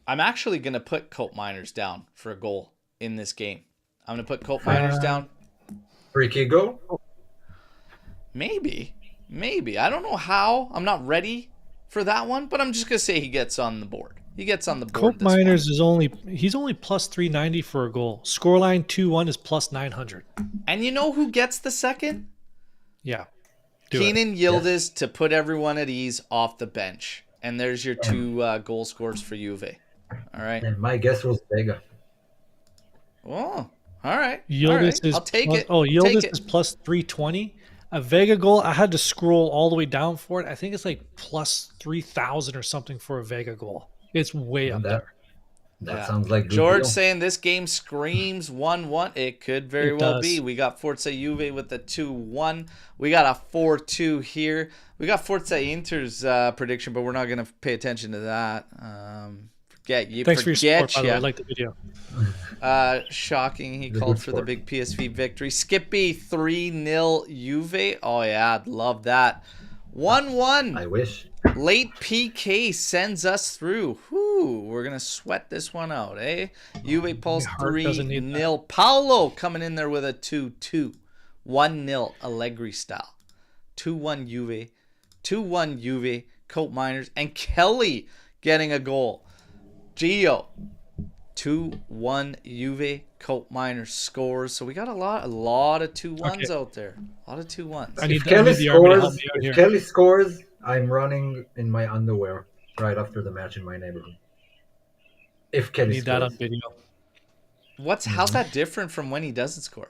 actually going to put Cope Miners down for a goal in this game. I'm going to put Cope Miners down. Free kick goal? Maybe. I don't know how. I'm not ready for that one, but I'm just gonna say he gets on the board. He gets on the board. Cope Miners is only plus 390 for a goal. Scoreline 2-1 is plus 900. And you know who gets the second? Yeah, Kenan Yildiz to put everyone at ease off the bench. And there's your 2 goal scores for Juve. All right. And my guess was Vega. Oh, all right. Yildiz is I'll take plus, it. Oh, Yildiz is plus 320. A Vega goal, I had to scroll all the way down for it. I think it's like plus 3,000 or something for a Vega goal. It's way up there. That sounds like George saying this game screams 1-1. It could very well be. We got Forza Juve with the 2-1. We got a 4-2 here. We got Forza Inter's prediction, but we're not going to pay attention to that. Thanks for your support, by the way. I like the video. Shocking. He called for the big PSV victory. Skippy 3-0 Juve. Oh, yeah. I'd love that. 1-1. I wish. Late PK sends us through. Whew, we're going to sweat this one out, eh? Juve Pulse 3-0. Paolo coming in there with a 2-2. 1-0 Allegri style. 2-1 Juve. 2-1 Juve. Cope Miners. And Kelly getting a goal. Gio. 2-1 Juve. Cope Miners scores. So we got a lot of 2-1s out there. A lot of 2-1s. If Kelly scores, I'm running in my underwear right after the match in my neighborhood. If Kelly scores. That on video. How's that different from when he doesn't score?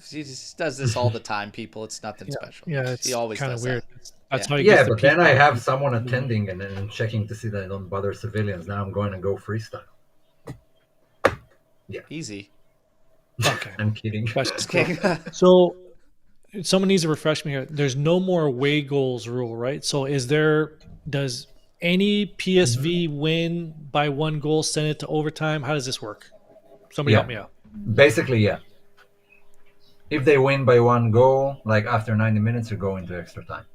He just does this all the time, people. It's nothing special. Yeah, it's he always kind of weird. That's how but then I have someone attending and checking to see that I don't bother civilians. Now I'm going to go freestyle. Yeah. Easy. Okay. I'm kidding. So someone needs to refresh me here. There's no more away goals rule, right? So does any PSV win by 1 goal, send it to overtime? How does this work? Somebody help me out. Basically, yeah. If they win by 1 goal, like after 90 minutes, you go into extra time.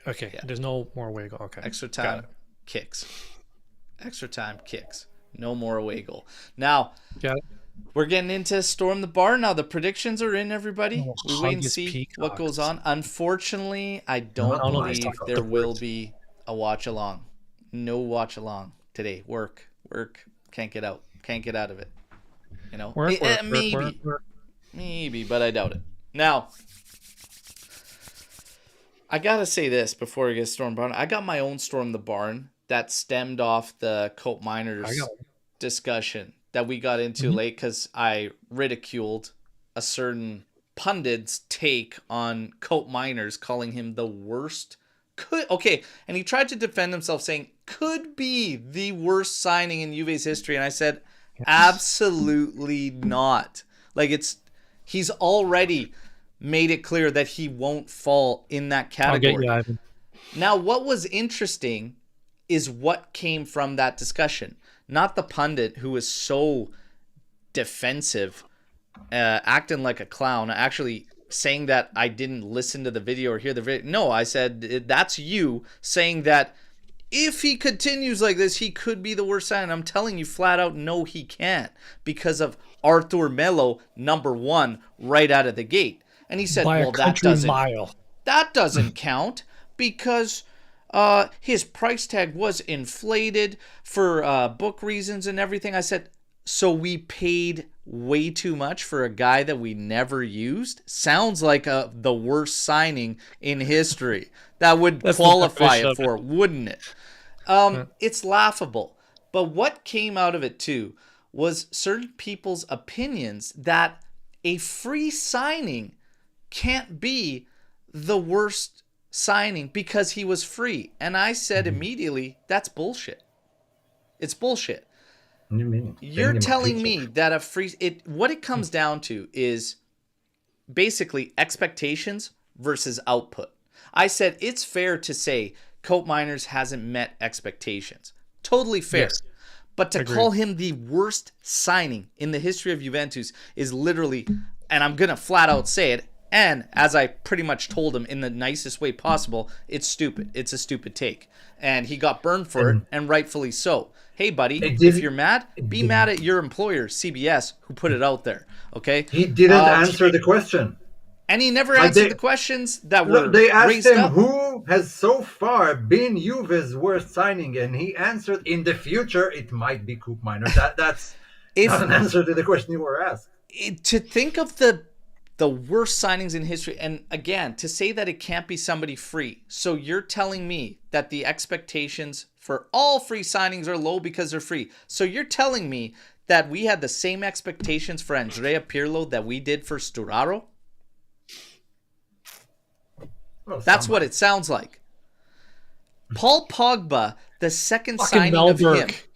Okay. Yeah. There's no more away goal. Okay. Extra time kicks. Extra time kicks. No more away goal. Now, we're getting into Storm the Bar now. The predictions are in, everybody. We wait and see what goes on. Unfortunately, I don't believe there will be a watch-along. No watch-along today. Work. Can't get out. Can't get out of it. You know? Maybe, but I doubt it. Now, I got to say this before we get Storm Barn. I got my own Storm the Barn that stemmed off the Cope Miners discussion that we got into late because I ridiculed a certain pundit's take on Cope Miners, calling him the worst. And he tried to defend himself saying, could be the worst signing in Juve's history. And I said, absolutely not. Like, he's already made it clear that he won't fall in that category. I'll get you, Ivan. Now, what was interesting is what came from that discussion. Not the pundit who was so defensive, acting like a clown, actually saying that I didn't listen to the video or hear the video. No, I said that's you saying that if he continues like this, he could be the worst sign. I'm telling you flat out, no, he can't, because of Arthur Melo, number 1, right out of the gate. And he said, well, that doesn't count because his price tag was inflated for book reasons and everything. I said, so we paid way too much for a guy that we never used? Sounds like the worst signing in history. That would qualify it for, wouldn't it? It's laughable. But what came out of it too was certain people's opinions that a free signing can't be the worst signing because he was free. And I said immediately, that's bullshit. It's bullshit. You mean You're paying him a telling me paycheck? that what it comes down to is basically expectations versus output. I said it's fair to say Cope Miners hasn't met expectations. Totally fair. Yes. But to Agreed. call him the worst signing in the history of Juventus is literally, and I'm going to flat out say it, and as I pretty much told him in the nicest way possible, it's stupid. It's a stupid take. And he got burned for it, and rightfully so. Hey, buddy, if you're mad, be mad at your employer, CBS, who put it out there, okay? He didn't answer the question. And he never answered the questions that were They asked raised him up. who has so far been Juve's worst signing, and he answered, in the future, it might be Coop Minor. That's not an answer to the question you were asked. To think of the worst signings in history, and again, to say that it can't be somebody free. So you're telling me that the expectations for all free signings are low because they're free. So you're telling me that we had the same expectations for Andrea Pirlo that we did for Sturaro? Well, That's what it sounds like. Paul Pogba, the second Fucking signing Mel of him. Burke.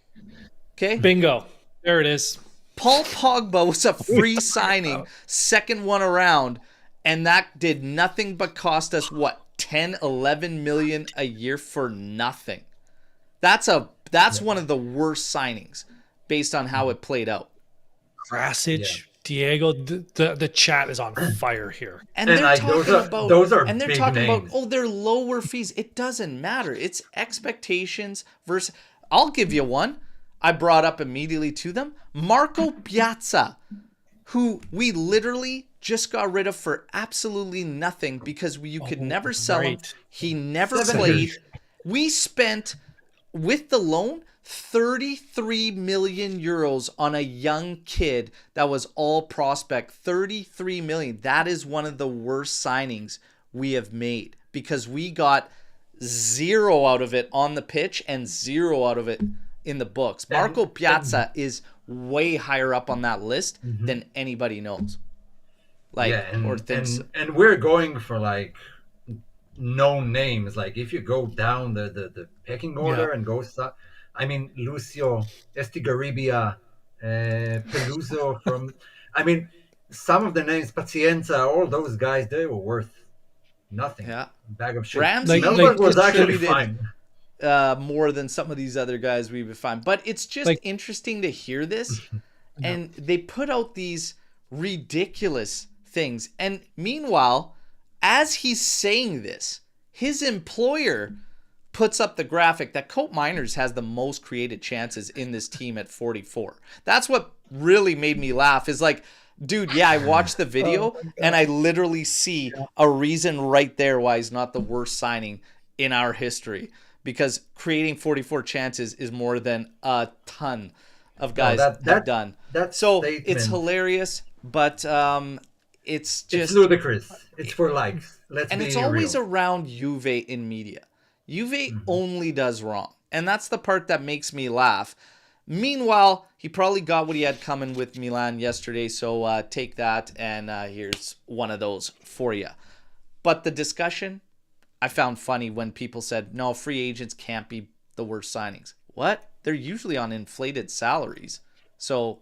Okay? Bingo. There it is. Paul Pogba was a free signing, second one around, and that did nothing but cost us, 10, 11 million a year for nothing. That's one of the worst signings based on how it played out. Krasic, Diego, the chat is on fire here. And they're like, talking about those are and they're big talking names. about they're lower fees. It doesn't matter. It's expectations versus I'll give you one. I brought up immediately to them. Marco Piazza, who we literally just got rid of for absolutely nothing because you could never sell him. He never played. We spent, with the loan, 33 million euros on a young kid that was all prospect. 33 million. That is one of the worst signings we have made because we got zero out of it on the pitch and zero out of it in the books. Marco Piazza is way higher up on that list than anybody knows. And we're going for like known names. Like if you go down the pecking order and go, I mean, Lucio Estigarribia, Peluso from, I mean, some of the names, Pacienza, all those guys, they were worth nothing. Yeah. Bag of shit. Ramsey Melbourne was actually fine. More than some of these other guys we would find. But it's just interesting to hear this. And they put out these ridiculous things. And meanwhile, as he's saying this, his employer puts up the graphic that Cope Miners has the most created chances in this team at 44. That's what really made me laugh is like, dude, I watched the video and I literally see a reason right there why he's not the worst signing in our history. Because creating 44 chances is more than a ton of guys have done. So statement. It's hilarious, but it's just... It's ludicrous. It's for likes. And it's always around Juve in media. Juve only does wrong. And that's the part that makes me laugh. Meanwhile, he probably got what he had coming with Milan yesterday, so take that, and here's one of those for you. But the discussion... I found funny when people said, no, free agents can't be the worst signings. What? They're usually on inflated salaries. So,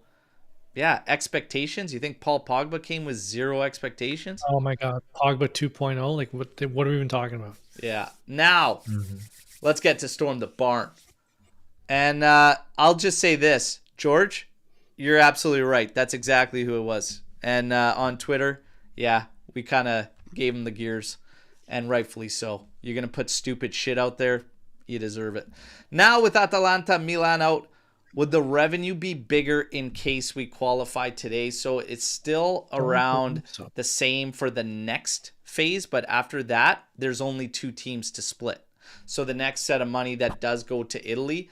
expectations. You think Paul Pogba came with zero expectations? Oh, my God. Pogba 2.0? Like, what are we even talking about? Yeah. Now, let's get to Storm the Barn. And I'll just say this. George, you're absolutely right. That's exactly who it was. And on Twitter, we kind of gave him the gears. And rightfully so. You're going to put stupid shit out there. You deserve it. Now with Atalanta, Milan out, would the revenue be bigger in case we qualify today? So it's still around the same for the next phase. But after that, there's only 2 teams to split. So the next set of money that does go to Italy,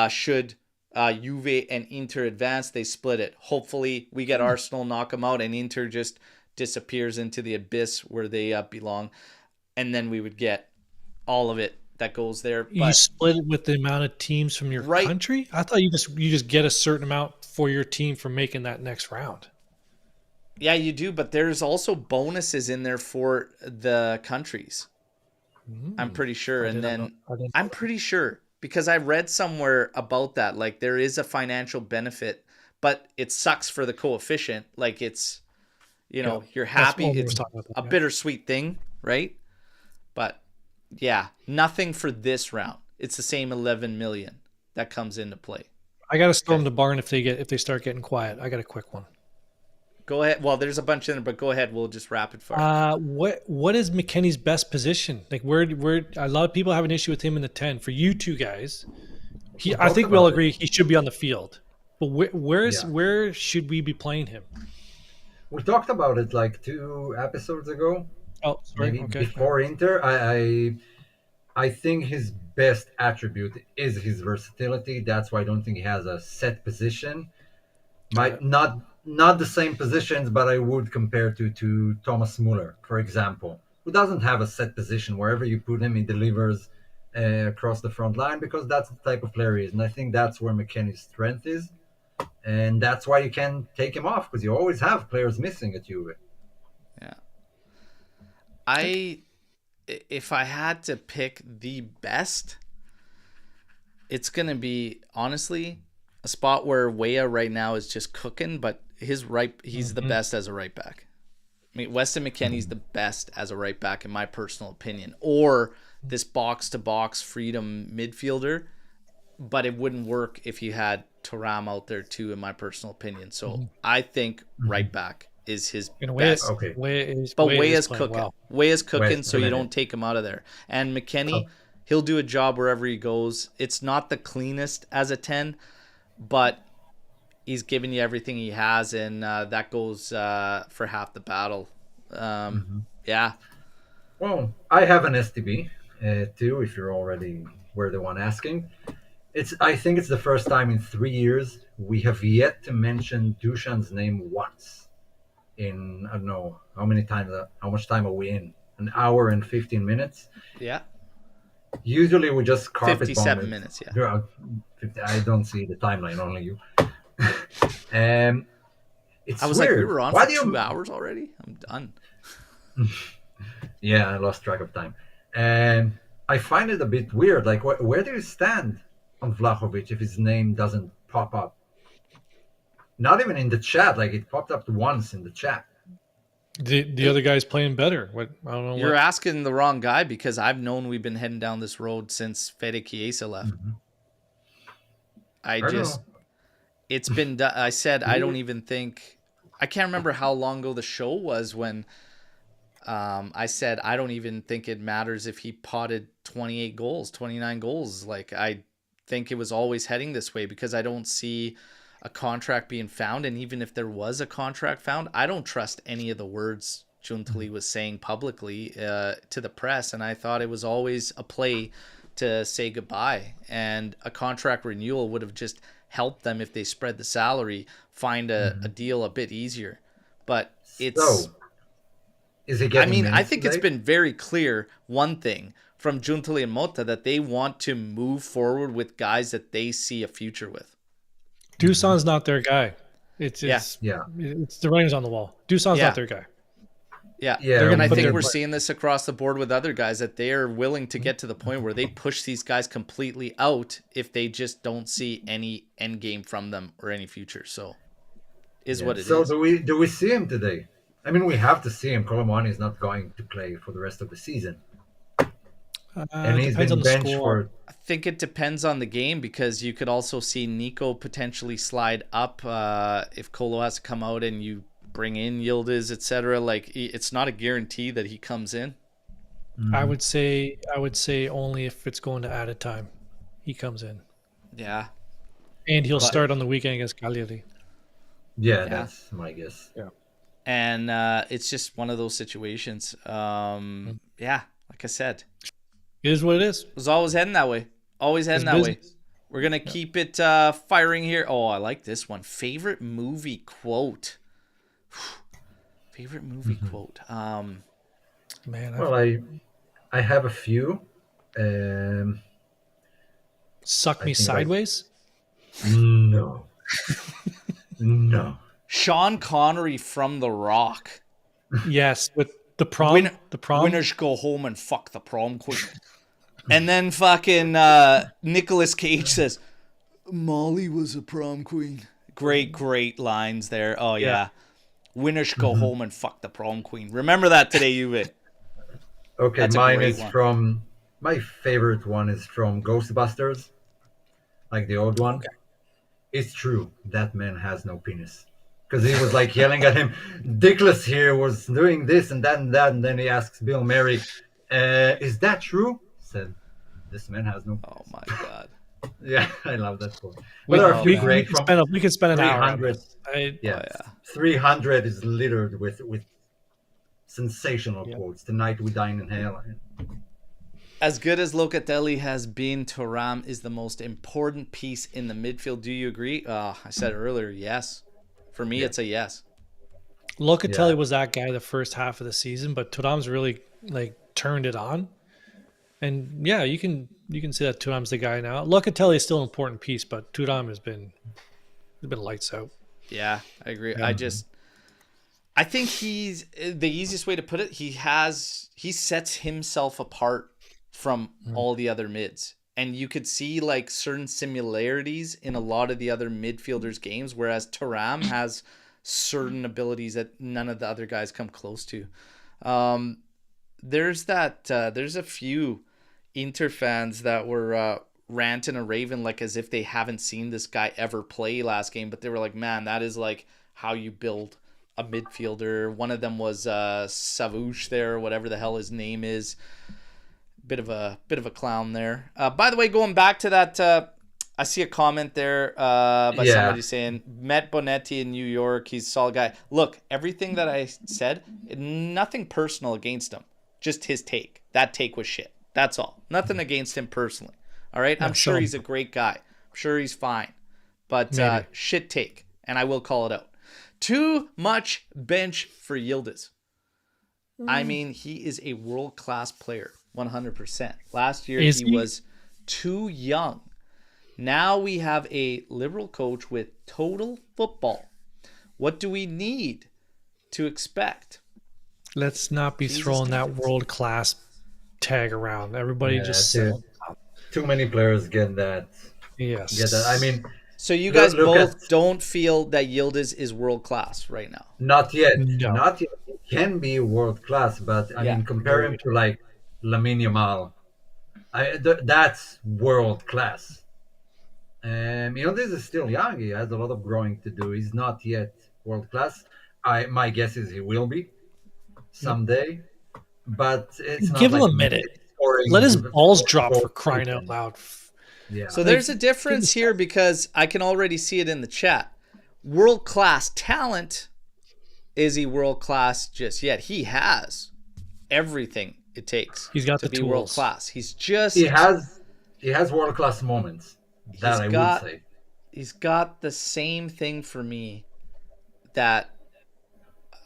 should Juve and Inter advance, they split it. Hopefully we get Arsenal, knock them out, and Inter just disappears into the abyss where they belong. And then we would get all of it that goes there. You But split it with the amount of teams from your right, country? I thought you just get a certain amount for your team for making that next round. yeah, you do. But there's also bonuses in there for the countries. I'm pretty sure. And then I didn't know I'm pretty sure because I read somewhere about that. Like there is a financial benefit, but it sucks for the coefficient. Like it's, Yeah, you're that's happy. Omer It's was talking about a that. bittersweet thing, right? But yeah, nothing for this round. It's the same 11 million that comes into play. I got to storm Okay. the barn if they start getting quiet. I got a quick one. Go ahead. Well, there's a bunch in there, but go ahead. We'll just rapid fire. What is McKennie's best position? Like where a lot of people have an issue with him in the 10. For you two guys, We I talked think we all about it. agree he should be on the field. But Yeah. where should we be playing him? We talked about it like 2 episodes ago, Oh, sorry. maybe Okay. before Inter. I think his best attribute is his versatility. That's why I don't think he has a set position. Got it. Not the same positions, but I would compare to Thomas Muller, for example, who doesn't have a set position. Wherever you put him, he delivers across the front line because that's the type of player he is. And I think that's where McKennie's strength is. And that's why you can take him off because you always have players missing at Juve. Yeah. If I had to pick the best, it's going to be honestly a spot where Weah right now is just cooking, but he's the best as a right back. I mean, Weston McKennie's the best as a right back in my personal opinion, or this box to box freedom midfielder, but it wouldn't work if you had Thuram out there too, in my personal opinion. So I think right back is his And best. Okay. But Weah Weah's playing cooking. well. Weah's cooking, Weah's so you killing don't it. take him out of there. And McKennie, he'll do a job wherever he goes. It's not the cleanest as a 10, but he's giving you everything he has, and that goes for half the battle. Yeah. Well, I have an STB too. If you're already were the one asking, I think it's the first time in 3 years we have yet to mention Dushan's name once. In I don't know how many times, how much time are we in? An hour and 15 minutes. Yeah. Usually we just carpet bomb 57 it. minutes, yeah. Yeah, 50, I don't see the timeline, only you. It's I was weird. like, we were on Why for do you? 2 hours already? I'm done. Yeah, I lost track of time. And I find it a bit weird. Like, where do you stand on Vlahovic if his name doesn't pop up? Not even in the chat. Like, it popped up once in the chat. The other guy's playing better. What I don't know. You're asking the wrong guy because I've known we've been heading down this road since Fede Chiesa left. I don't know. It's been done. I said, I don't even think, I can't remember how long ago the show was when I said, I don't even think it matters if he potted 28 goals, 29 goals. Like, I think it was always heading this way because I don't see a contract being found. And even if there was a contract found, I don't trust any of the words Giuntoli was saying publicly to the press. And I thought it was always a play to say goodbye. And a contract renewal would have just helped them if they spread the salary, find a deal a bit easier. But it's... So, is he getting I mean, I minutes think today? it's been very clear, one thing, from Giuntoli and Motta, that they want to move forward with guys that they see a future with. Dusan's not their guy. It's Yeah. it's the writing's on the wall. Dusan's Yeah. not their guy. Yeah, Yeah, and I but think they're- we're seeing this across the board with other guys, that they are willing to get to the point where they push these guys completely out if they just don't see any end game from them or any future. So, what it is. So do we see him today? I mean, we have to see him. Colomani is not going to play for the rest of the season, and he's Depends on been the benched score. for. I think it depends on the game because you could also see Nico potentially slide up if Colo has to come out and you bring in Yildiz, etc. Like, it's not a guarantee that he comes in. I would say only if it's going to added time, he comes in, Yeah. and he'll start on the weekend against Cagliari. Yeah, that's my guess. Yeah. And it's just one of those situations. Yeah, like I said, It is what it is. it was always heading that way. Always heading It's that way. business. We're going to keep it firing here. Oh, I like this one. Favorite movie quote. Favorite movie quote. Man, Well, I have a few. Um, Suck I Me think like Sideways. no, no. Sean Connery from The Rock. Yes, with the Win- prom. The prom. Winners go home and fuck the prom queen. And then fucking Nicolas Cage says, Molly was a prom queen. Great lines there. Oh, Yeah. yeah. Winners go home and fuck the prom queen. Remember that today, Uwe. Okay, That's a mine great is one. from my favorite one is from Ghostbusters, like the old one. Okay. It's true that man has no penis. Because he was like yelling at him, Dickless here was doing this and that and that, and then he asks Bill Murray, is that true? He said, this man has no Oh, penis. my God. Yeah, I love that quote. But We, there are a Oh, few man. great from we could spend an hour on 300. this. Yeah, Oh, yeah. 300 is littered with sensational Yeah. quotes. Tonight we dine in hell. As good as Locatelli has been, Thuram is the most important piece in the midfield. Do you agree? I said earlier, yes. For me, it's a yes. Locatelli Yeah. was that guy the first half of the season, but Thuram's really like turned it on. And yeah, you can say that Thuram's the guy now. Locatelli is still an important piece, but Thuram has been lights out. Yeah, I agree. Yeah. I think he's the easiest way to put it. He sets himself apart from all the other mids. And you could see like certain similarities in a lot of the other midfielders' games, whereas Thuram has certain abilities that none of the other guys come close to. There's a few Inter fans that were ranting and raving like as if they haven't seen this guy ever play last game, but they were like, man, that is like how you build a midfielder. One of them was Savouche there, whatever the hell his name is. Bit of a clown there. By the way, going back to that, I see a comment there by somebody saying met Bonetti in New York. He's a solid guy. Look, everything that I said, nothing personal against him. Just his take. That take was shit. That's all. Nothing against him personally. All right. I'm sure he's a great guy. I'm sure he's fine. But shit take, and I will call it out. Too much bench for Yildiz. I mean, he is a world-class player, 100%. Last year, he was too young. Now we have a liberal coach with total football. What do we need to expect? Let's not be throwing that world-class tag around. Everybody just too many players get that. Yes. Get that. I mean, so you guys both don't feel that Yildiz is world-class right now? Not yet. No. Not yet. It can be world-class, but I mean, compare him to like Lamine Yamal. That's world-class. This is still young. He has a lot of growing to do. He's not yet world-class. My guess is he will be someday, but it's not. Give like him a minute. Let his balls drop, for crying out loud. Yeah. So there's a difference here because I can already see it in the chat. World-class talent. Is he world-class just yet? He has everything it takes. He's got to the be tools. World-class. He's just he has world-class moments. That I would say. He's got the same thing for me that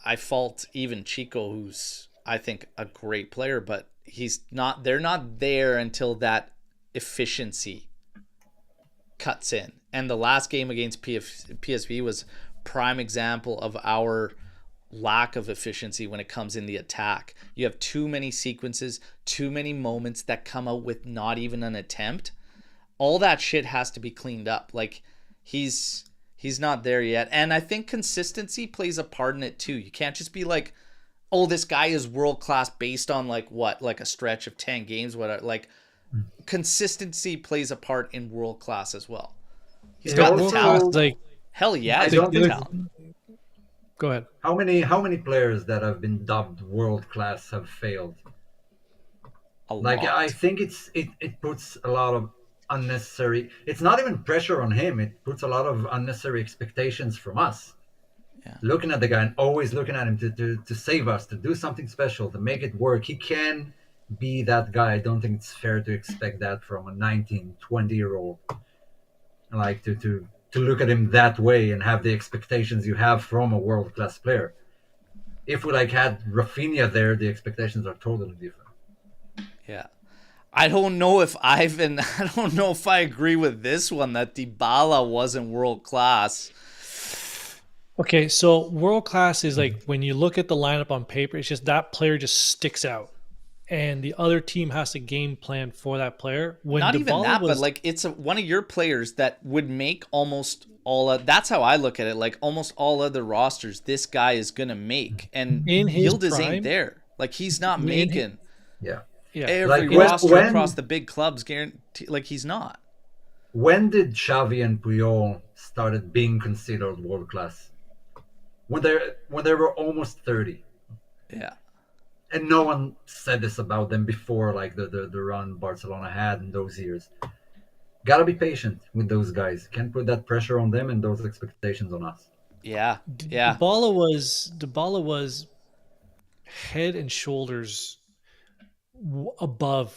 I fault even Chico, who's I think a great player, but they're not there until that efficiency cuts in. And the last game against PSV was prime example of our lack of efficiency when it comes in the attack. You have too many sequences, too many moments that come out with not even an attempt. All that shit has to be cleaned up. Like he's not there yet. And I think consistency plays a part in it too. You can't just be like, oh, this guy is world class based on like what? Like a stretch of 10 games, whatever. Like consistency plays a part in world class as well. He's got the talent. Like, hell yeah, he's got the talent. Go ahead. How many players that have been dubbed world class have failed? A lot. I think it puts a lot of unnecessary. It's not even pressure on him. It puts a lot of unnecessary expectations from us. Yeah. Looking at the guy and always looking at him to save us, to do something special, to make it work. He can be that guy. I don't think it's fair to expect that from a 19, 20-year-old. Like to look at him that way and have the expectations you have from a world-class player. If we had Rafinha there, the expectations are totally different. Yeah. I don't know if Ivan. I don't know if I agree with this one that Dybala wasn't world class. Okay, so world class is like when you look at the lineup on paper, it's just that player just sticks out, and the other team has to game plan for that player. When Not even Dybala that, but was like one of your players that would make almost all of, that's how I look at it. Like almost all other rosters, this guy is gonna make, and in his Yildiz ain't prime, there. Like he's not in making Yeah. yeah, every Like roster across the big clubs. Guarantee, like he's not. when did Xavi and Puyol started being considered world class? When they were almost 30. Yeah. And no one said this about them before, like the run Barcelona had in those years. Gotta be patient with those guys. Can't put that pressure on them and those expectations on us. Yeah. Yeah. Dybala was head and shoulders above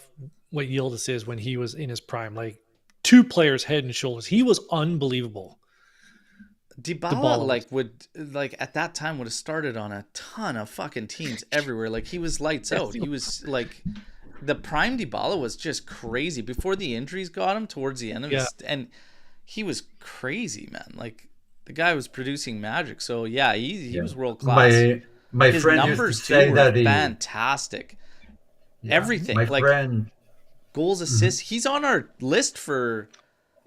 what Yildiz is when he was in his prime. Like two players head and shoulders. He was unbelievable. Dybala like at that time would have started on a ton of fucking teams everywhere. Like he was lights out. He was like the prime Dybala was just crazy before the injuries got him towards the end of his, and he was crazy, man. Like the guy was producing magic. So yeah, he was world class. My His friend numbers used to say too that were fantastic. Everything, my like friend, goals, assists. He's on our list for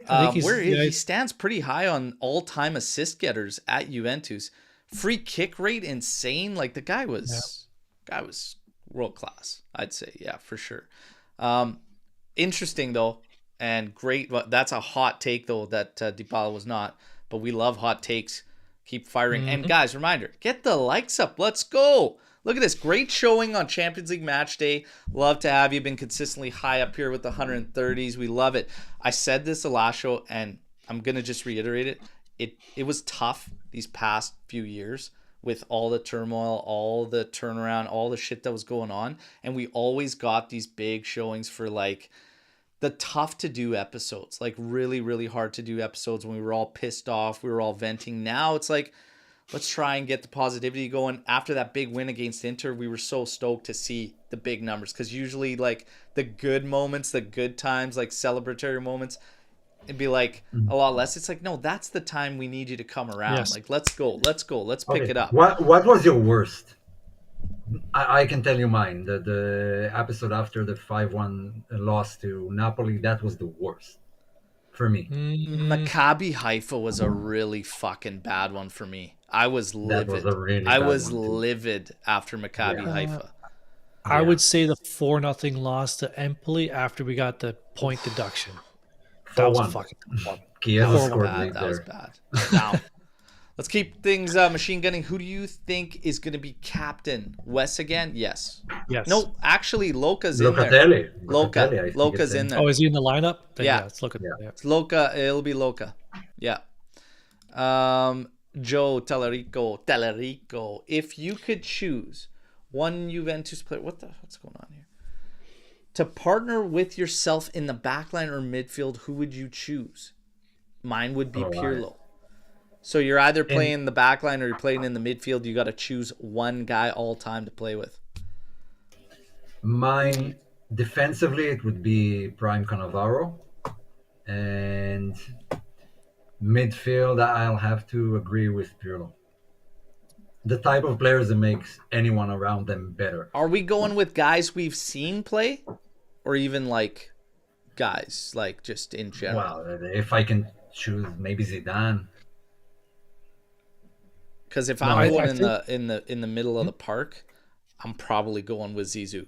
he stands pretty high on all-time assist getters at Juventus. Free kick rate insane. Like the guy was world class. I'd say, yeah, for sure. Interesting though, and great. That's a hot take though that Dybala was not. But we love hot takes. Keep firing. And guys, reminder: get the likes up. Let's go. Look at this. Great showing on Champions League match day. Love to have you. Been consistently high up here with the 130s. We love it. I said this the last show, and I'm going to just reiterate it. It was tough these past few years with all the turmoil, all the turnaround, all the shit that was going on. And we always got these big showings for like the tough to do episodes. Like really, really hard to do episodes when we were all pissed off. We were all venting. Now it's like, let's try and get the positivity going. After that big win against Inter, we were so stoked to see the big numbers because usually like the good moments, the good times, like celebratory moments, it'd be like a lot less. It's like, no, that's the time we need you to come around. Yes. Like, let's go, let's pick it up. What was your worst? I can tell you mine. The episode after the 5-1 loss to Napoli, that was the worst for me. Maccabi Haifa was a really fucking bad one for me. I was livid. That was a really I bad was one, too. livid after Maccabi Haifa. I would say the 4-0 loss to Empoli after we got the point deduction. That was a 4-1. fucking one. Chiesa scored Bad. late That there. was bad. Now, let's keep things machine gunning. Who do you think is going to be captain? Wes again? Yes. Yes. No, actually, Loca's in there. Locatelli. Loca. I think Loca's it's in there. Oh, is he in the lineup? Then Yeah. Let's look at that. It's Loca. It'll be Loca. Yeah. Joe Tellerico. If you could choose one Juventus player, what's going on here? To partner with yourself in the backline or midfield, who would you choose? Mine would be Pirlo. So you're either playing the backline or you're playing in the midfield. You got to choose one guy all time to play with. Mine, defensively, it would be Prime Cannavaro. And midfield, I'll have to agree with Pirlo. The type of players that makes anyone around them better. Are we going with guys we've seen play? Or even like guys, like just in general? Well, if I can choose, maybe Zidane. Because if I'm going in the middle of the park, I'm probably going with Zizou.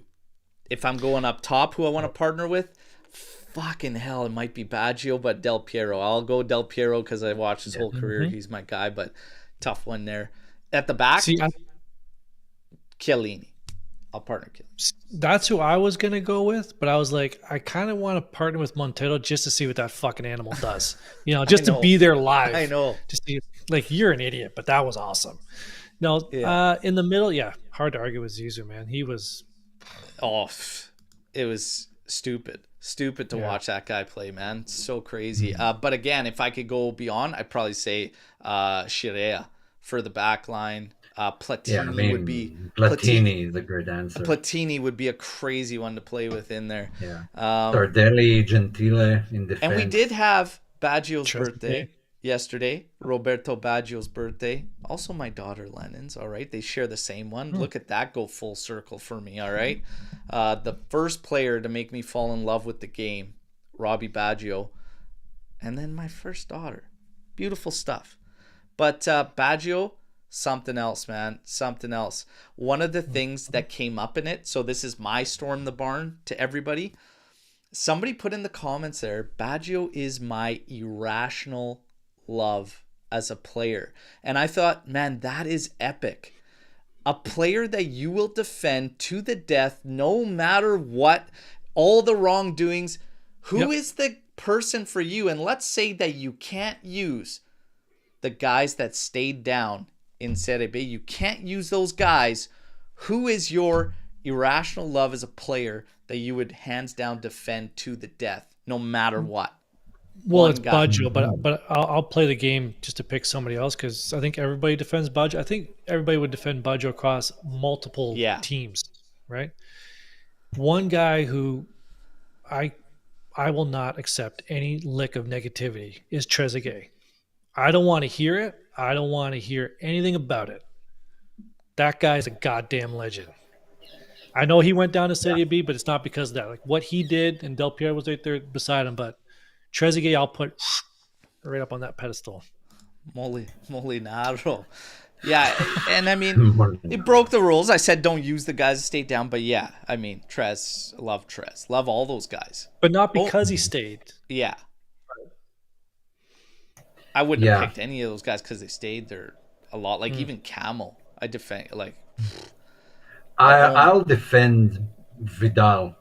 If I'm going up top, who I want to partner with, fucking hell, it might be Baggio, but Del Piero. I'll go Del Piero because I watched his whole career. He's my guy, but tough one there. At the back, Chiellini. I'll partner Chiellini. That's who I was gonna go with, but I was like, I kind of want to partner with Montero just to see what that fucking animal does. You know, just to be there live. I know. Just to, like, you're an idiot, but that was awesome. No, in the middle, hard to argue with Zizou, man. He was. Oh, it was stupid to watch that guy play, man. So crazy. But again, if I could go beyond, I'd probably say Shirea for the back line. Yeah, I Platini would be mean, Platini. Platini is a great answer. Platini would be a crazy one to play with in there. Yeah. Um, Tardelli, Gentile in and we did defense. have Baggio's Trezeguet. birthday yesterday. Roberto Baggio's birthday. Also my daughter Lennon's. All right. They share the same one. Look at that go full circle for me. All right. The first player to make me fall in love with the game, Robbie Baggio. And then my first daughter. Beautiful stuff. But Baggio, something else, man. Something else. One of the things that came up in it, so this is my storm the barn to everybody. Somebody put in the comments there, Baggio is my irrational love as a player. And I thought, man, that is epic. A player that you will defend to the death no matter what, all the wrongdoings. Who is the person for you? And let's say that you can't use the guys that stayed down in Serie B. You can't use those guys. Who is your irrational love as a player that you would hands down defend to the death, no matter what? Well, One it's guy. Baggio, but I'll play the game just to pick somebody else because I think everybody defends Baggio. I think everybody would defend Baggio across multiple teams, right? One guy who I will not accept any lick of negativity is Trezeguet. I don't want to hear it. I don't want to hear anything about it. That guy's a goddamn legend. I know he went down to Serie B, but it's not because of that. Like what he did, and Del Piero was right there beside him, but Trezeguet, I'll put right up on that pedestal. Molinaro. Yeah, and I mean, it broke the rules. I said don't use the guys that stayed down, but yeah, I mean, love Trez. Love all those guys. But not because he stayed. Yeah. I wouldn't have picked any of those guys because they stayed there a lot. Like even Camel, I defend. Like I'll defend Vidal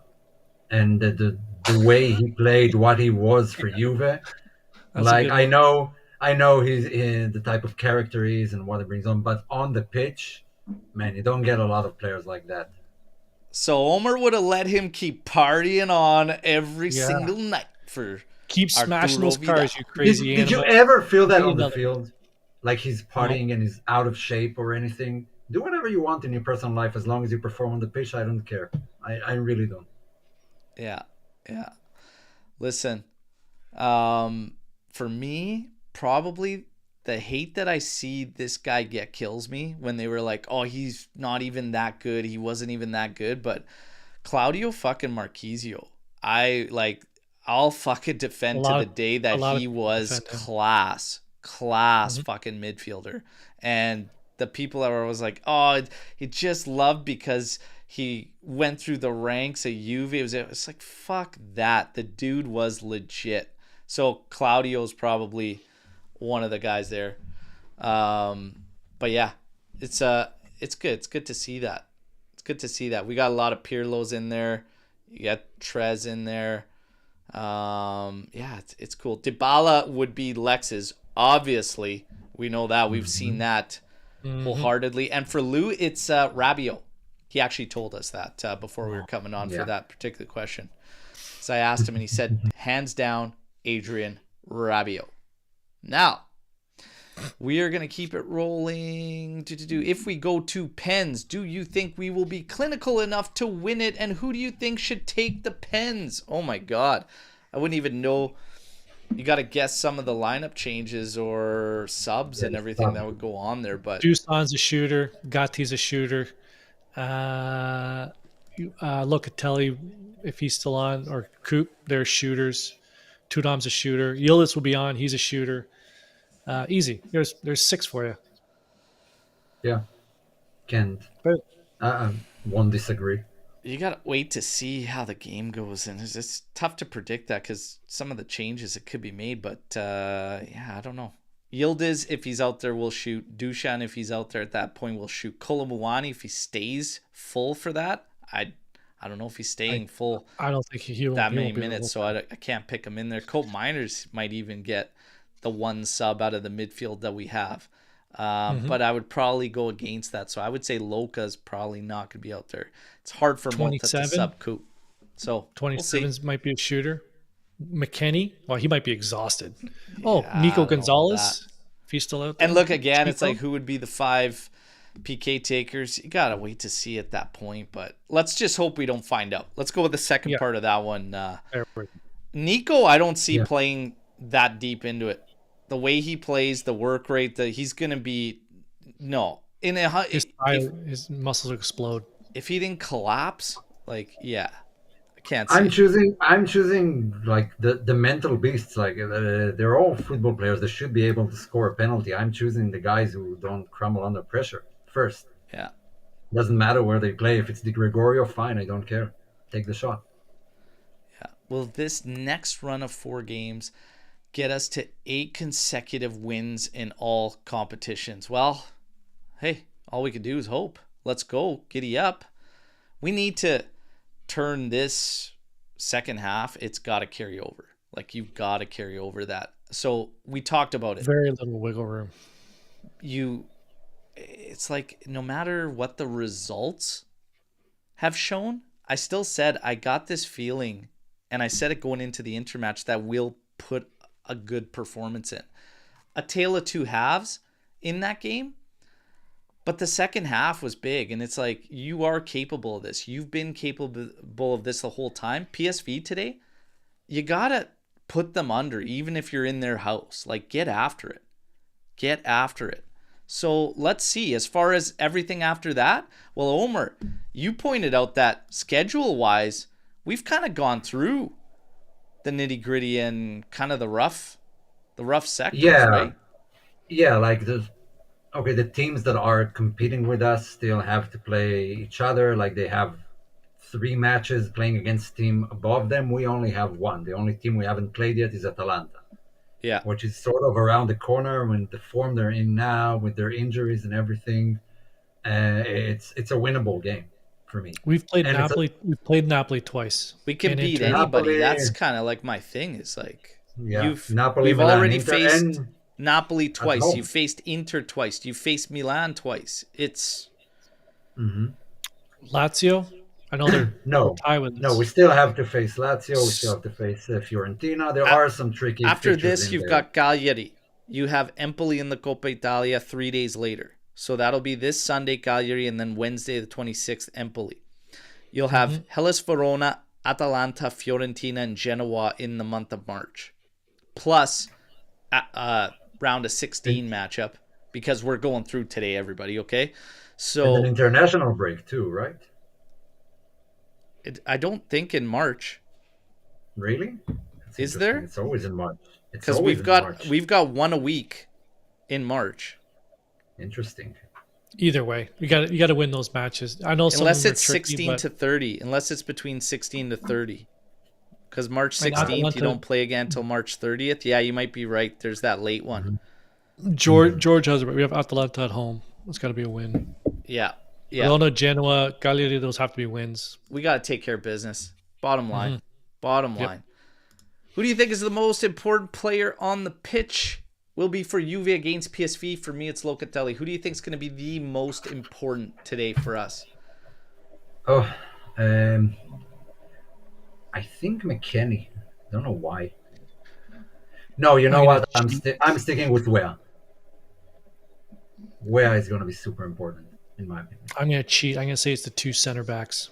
and the way he played, what he was for Juve. Like I know he's in the type of character he is and what it brings on, but on the pitch, man, you don't get a lot of players like that. So Omer would have let him keep partying on every single night for. Keep smashing those cars, you crazy animal. Did you ever feel that on the field? Like he's partying and he's out of shape or anything? Do whatever you want in your personal life as long as you perform on the pitch. I don't care. I really don't. Yeah. Listen, for me, probably the hate that I see this guy get kills me when they were like, oh, he's not even that good. He wasn't even that good. But Claudio fucking Marchisio, I'll fucking defend to the day that he was class fucking midfielder. And the people that were always like, oh, he just loved because he went through the ranks of Juve. It's like, fuck that. The dude was legit. So Claudio's probably one of the guys there. But yeah, it's good. It's good to see that. It's good to see that. We got a lot of Pirlo's in there. You got Trez in there. It's cool. Dybala would be Lex's, obviously. We know that. We've seen that wholeheartedly. And for Lou, it's Rabiot. He actually told us that before we were coming on for that particular question. So I asked him and he said, hands down, Adrian Rabiot. Now, we are going to keep it rolling. If we go to pens, do you think we will be clinical enough to win it? And who do you think should take the pens? Oh my God. I wouldn't even know. You got to guess some of the lineup changes or subs and everything that would go on there. But Dusan's a shooter. Gatti's a shooter. Locatelli, if he's still on, or Coop, they're shooters. Tudor's a shooter. Yildiz will be on. He's a shooter. Easy. There's 6 for you. Yeah. Can't. Won't disagree. You got to wait to see how the game goes. And it's tough to predict that because some of the changes that could be made. But, I don't know. Yildiz, if he's out there, will shoot. Dusan, if he's out there at that point, will shoot. Kolomuani, if he stays full for that, I don't know if he's staying full. I don't think he will. That many minutes, so I can't pick him in there. Colt Miners might even get the one sub out of the midfield that we have. But I would probably go against that. So I would say Luca's probably not going to be out there. It's hard for Malta to sub Coop. So 27 might be a shooter. McKennie, well, he might be exhausted. Nico Gonzalez, if he's still out there. And look, again, it's like who would be the 5 PK takers, you gotta wait to see at that point. But let's just hope we don't find out. Let's go with the second Yeah. part of that one. There we go. Nico, I don't see Yeah. playing that deep into it. The way he plays, the work rate, he's gonna be no. His muscles explode. If he didn't collapse, like yeah, I can't I'm see. choosing like the mental beasts. Like they're all football players. They should be able to score a penalty. I'm choosing the guys who don't crumble under pressure first. Yeah. Doesn't matter where they play. If it's Di Gregorio, fine. I don't care. Take the shot. Yeah. Will this next run of 4 games get us to 8 consecutive wins in all competitions? Well, hey, all we can do is hope. Let's go. Giddy up. We need to turn this second half. It's got to carry over. Like, you've got to carry over that. So we talked about it. Very little wiggle room. It's like no matter what the results have shown, I still said I got this feeling, and I said it going into the intermatch, that we'll put a good performance in. A tale of two halves in that game. But the second half was big, and it's like, you are capable of this. You've been capable of this the whole time. PSV today, you got to put them under, even if you're in their house. Like, get after it. Get after it. So let's see. As far as everything after that, well, Omer, you pointed out that schedule-wise, we've kind of gone through the nitty-gritty and kind of the rough sectors, right? Yeah, like the teams that are competing with us still have to play each other. Like they have 3 matches playing against team above them. We only have 1. The only team we haven't played yet is Atalanta. Yeah. Which is sort of around the corner when the form they're in now with their injuries and everything. It's a winnable game for me. We've played Napoli. We've played Napoli twice. We can beat Inter. anybody. Napoli, That's kind of like my thing. Is like Napoli, we've Milan, already Inter, faced and Napoli twice. home. You faced Inter twice. You faced Milan twice. It's Lazio. I know they're no, tie with no. We still have to face Lazio. We still have to face Fiorentina. There are some tricky. After fixtures this, in you've there. got Cagliari. You have Empoli in the Coppa Italia 3 days later. So that'll be this Sunday, Cagliari, and then Wednesday, the 26th, Empoli. You'll have Hellas Verona, Atalanta, Fiorentina, and Genoa in the month of March. Plus, round of 16 matchup, because we're going through today, everybody, okay? So and an international break too, right? I don't think in March. Really? That's Is interesting. there? It's always in March. Because we've got 1 a week in March. Interesting. Either way, you got to win those matches. I know some Unless of them it's are tricky, 16 but to 30. Unless it's between 16 to 30. Because March And 16th, you Atalanta- don't play again until March 30th. Yeah, you might be right. There's that late one. George has it. We have Atalanta at home. It's got to be a win. Yeah. Yeah. Verona, Genoa, Cagliari, those have to be wins. We got to take care of business. Bottom line. Bottom line. Who do you think is the most important player on the pitch? Will be for Juve against PSV. For me, it's Locatelli. Who do you think is going to be the most important today for us? Oh, I think McKennie. I don't know why. No, you know what? I'm sticking with Wea. Wea is going to be super important in my opinion. I'm going to cheat. I'm going to say it's the 2 center backs.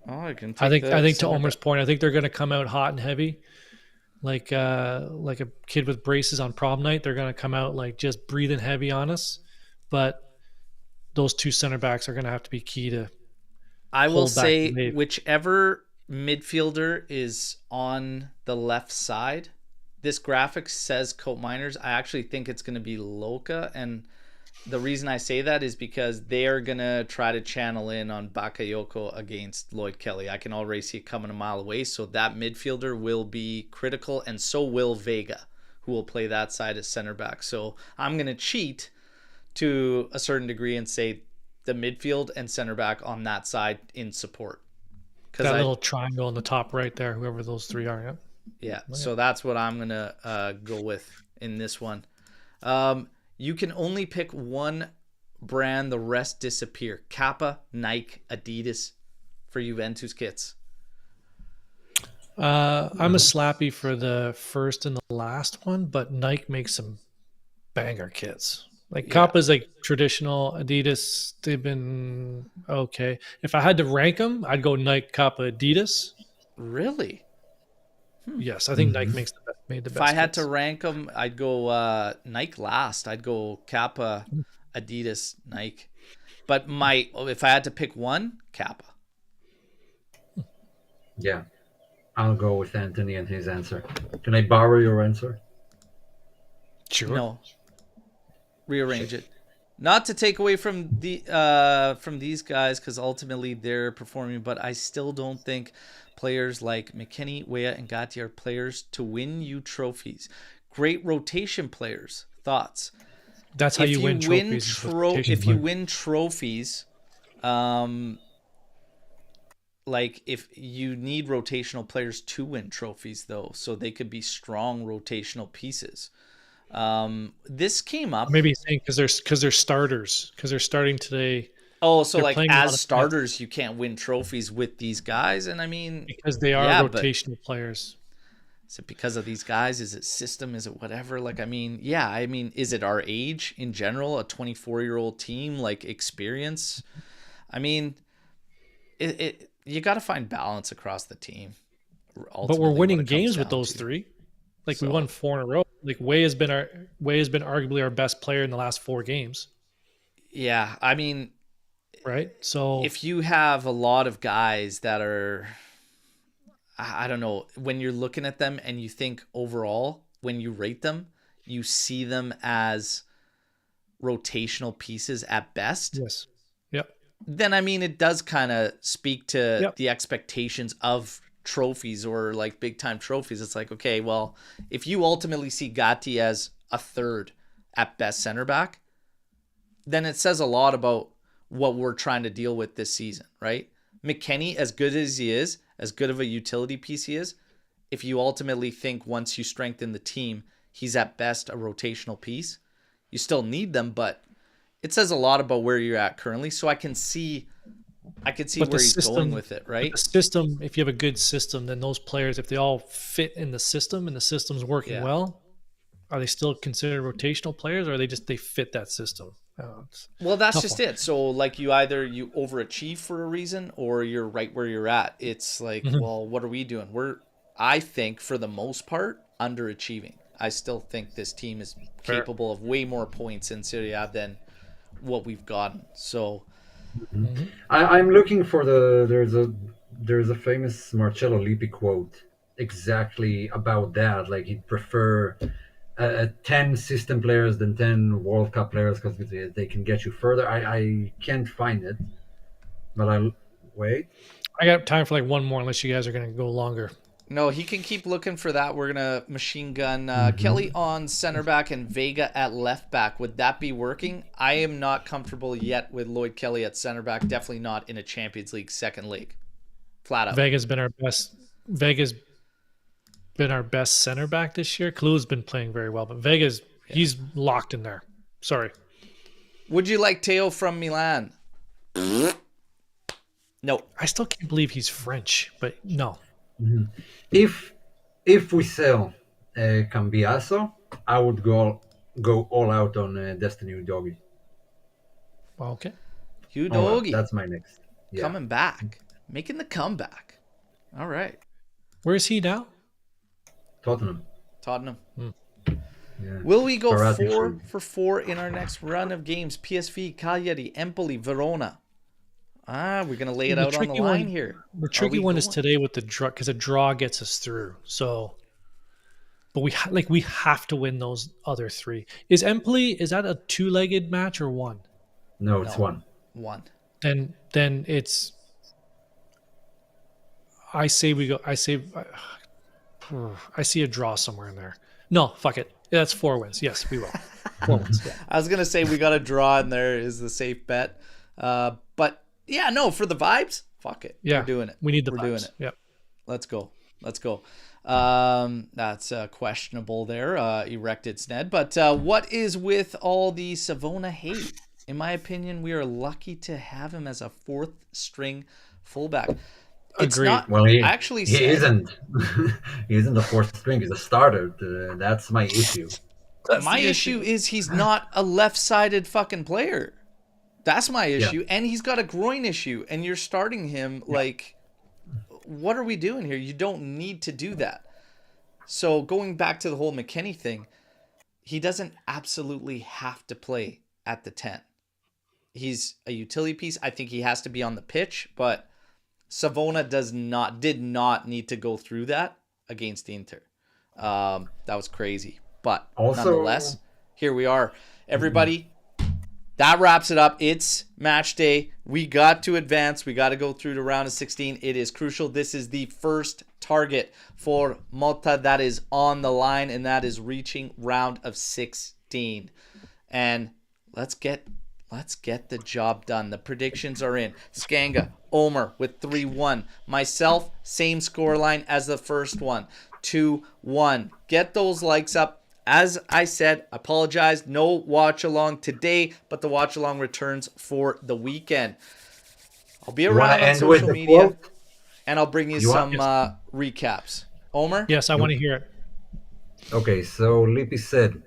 Oh, I can. I think to Omer's point, I think they're going to come out hot and heavy, like a kid with braces on prom night. They're going to come out like just breathing heavy on us. But those 2 center backs are going to have to be key to. I will hold back the say wave. whichever midfielder is on the left side. This graphic says Coat Miners. I actually think it's going to be Luca, and the reason I say that is because they are going to try to channel in on Bakayoko against Lloyd Kelly. I can already see it coming a mile away, so that midfielder will be critical, and so will Vega, who will play that side as center back. So I'm going to cheat to a certain degree and say the midfield and center back on that side in support. That little triangle on the top right there, whoever those 3 are. Yeah, so that's what I'm going to go with in this one. You can only pick one brand, the rest disappear. Kappa, Nike, Adidas for Juventus kits. I'm a slappy for the first and the last one, but Nike makes some banger kits. Like Yeah. Kappa's like traditional. Adidas, they've been okay. If I had to rank them, I'd go Nike, Kappa, Adidas. Really? Yes, I think Nike Hmm. made the If I best had to kits. rank them, I'd go Nike last. I'd go Kappa, Adidas, Nike. But if I had to pick one, Kappa. Yeah, I'll go with Anthony and his answer. Can I borrow your answer? Sure. No, rearrange Shit. it. Not to take away from these guys because ultimately they're performing, but I still don't think players like McKinney, Weah, and Gatti are players to win you trophies. Great rotation players. Thoughts? That's how you win trophies is with rotation If you play. win trophies, um, like if you need rotational players to win trophies though, so they could be strong rotational pieces. This came up. Maybe saying because they're starters because they're starting today. Oh, so They're like playing a lot as of minutes starters, you can't win trophies with these guys, and I mean, because they are yeah, but rotational players. is it because of these guys? Is it system? Is it whatever? Like, I mean, yeah, I mean, is it our age in general? A 24-year-old team, like experience? I mean, it you got to find balance across the team. But we're Ultimately, what winning it comes games with down those to. three. Like we So won 4 in a row. Like Way has been arguably our best player in the last 4 games, yeah, I mean, right? So if you have a lot of guys that are, I don't know, when you're looking at them and you think overall, when you rate them, you see them as rotational pieces at best, yes, yep, then I mean, it does kind of speak to yep. the expectations of trophies or like big time trophies. It's like, okay, well, if you ultimately see Gatti as a third at best center back, then it says a lot about what we're trying to deal with this season, right? McKennie, as good as he is, as good of a utility piece he is, if you ultimately think once you strengthen the team, he's at best a rotational piece, you still need them, but it says a lot about where you're at currently. So I could see But the where he's going system, with it, but the right? system, if you have a good system, then those players, if they all fit in the system and the system's working Yeah. well, are they still considered rotational players, or are they fit that system? It's Well, a that's tough just one. it. So like you overachieve for a reason or you're right where you're at. It's like, Mhm. well, what are we doing? I think for the most part underachieving. I still think this team is Fair. capable of way more points in Serie A than what we've gotten. So, Hmm. I'm looking for there's a famous Marcello Lippi quote exactly about that. Like he'd prefer 10 system players than 10 World Cup players because they can get you further. I can't find it, but I wait. I got time for like one more, unless you guys are going to go longer. no, he can keep looking for that. We're going to machine gun Kelly Hmm. on center back and Vega at left back. Would that be working? I am not comfortable yet with Lloyd Kelly at center back. Definitely not in a Champions League second leg. Flat out. Vega's been our best. Vega's been our best center back this year. Klu's been playing very well, but Vega's Yeah. he's locked in there. Sorry, Would you like Teo from Milan? No. I still can't believe he's French, but no. Hmm. If if we sell Cambiaso, I would go all out on Destiny Doggy. Well, okay. Hugh All out. Doggy That's my next. Yeah, coming back. Making the comeback. All right. Where is he now? Tottenham. Tottenham. Hmm. Yeah, Will we go sporadic 4 for 4 in our next run of games? PSV, Cagliari, Empoli, Verona. We're going to lay it The out on the tricky line one. here. The Are tricky we one is going? today with the draw, because a draw gets us through. So, but we have to win those other 3. Is Empoli, is that a 2-legged match or one? No, it's No. one. 1. Then it's. I say we go. I see a draw somewhere in there. No, fuck it. That's 4 wins. Yes, we will. 4 wins. Yeah. I was going to say we got a draw in there is the safe bet. But yeah, no, for the vibes, fuck it. Yeah. We're doing it. We need the We're vibes. doing it. Yep. Let's go. Let's go. That's questionable there, erected Sned. But what is with all the Savona hate? In my opinion, we are lucky to have him as a 4th string fullback. It's Agreed. not. Well, I actually he said isn't. He isn't the fourth string. He's a starter. That's my issue. my issue is he's not a left-sided fucking player. That's my issue. And he's got a groin issue, and you're starting him like, what are we doing here? You don't need to do that. So going back to the whole McKennie thing, he doesn't absolutely have to play at the 10. He's a utility piece. I think he has to be on the pitch, but Savona did not need to go through that against Inter. That was crazy. But Also, nonetheless, here we are. Everybody, that wraps it up. It's match day. We got to advance. We got to go through to round of 16. It is crucial. This is the first target for Motta that is on the line, and that is reaching round of 16. And let's get the job done. The predictions are in. Skanga, Omer with 3-1. Myself, same scoreline as the first one, 2-1. Get those likes up. As I said, apologize, no watch along today, but the watch along returns for the weekend. I'll be around on social media, and I'll bring you some recaps. Omer? Yes, I want to hear it. Okay, so Lippi said,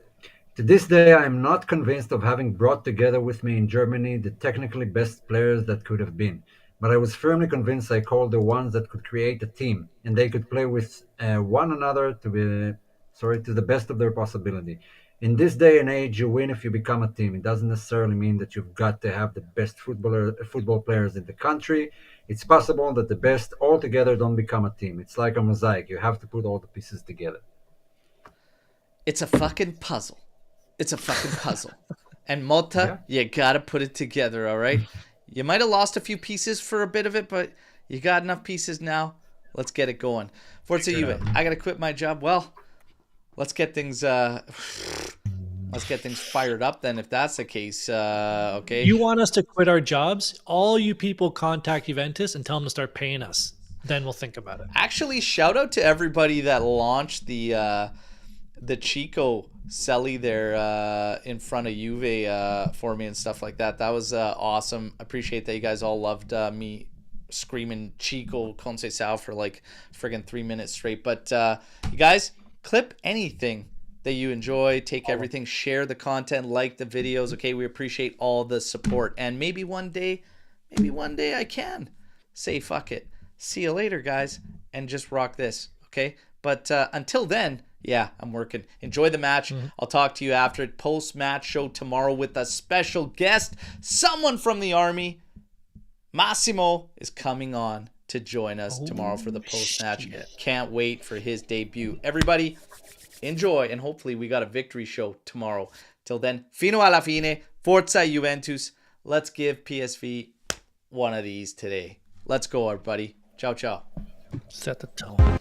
to this day, I am not convinced of having brought together with me in Germany the technically best players that could have been. But I was firmly convinced I called the ones that could create a team, and they could play with one another to the best of their possibility. In this day and age, you win if you become a team. It doesn't necessarily mean that you've got to have the best football players in the country. It's possible that the best altogether don't become a team. It's like a mosaic. You have to put all the pieces together. It's a fucking puzzle. It's a fucking puzzle. And Motta, you got to put it together, all right? You might have lost a few pieces for a bit of it, but you got enough pieces now. Let's get it going. Forza Juve, I got to quit my job. Well, let's get things fired up then if that's the case. Okay. You want us to quit our jobs? All you people contact Juventus and tell them to start paying us. Then we'll think about it. Actually, shout out to everybody that launched the Chico Selly there in front of Juve for me and stuff like that. That was awesome. Appreciate that you guys all loved me screaming Chico Conceição for like friggin' 3 minutes straight. But you guys, clip anything that you enjoy, take everything, share the content, like the videos. Okay, we appreciate all the support. And maybe one day I can say fuck it. See you later, guys, and just rock this. Okay, but until then, yeah, I'm working. Enjoy the match. I'll talk to you after it. Post-match show tomorrow with a special guest, someone from the Army. Massimo is coming on to join us tomorrow for the post-match. Can't wait for his debut. Everybody, enjoy, and hopefully we got a victory show tomorrow. Till then, fino alla fine, Forza Juventus. Let's give PSV one of these today. Let's go, everybody. Ciao, ciao. Set the tone.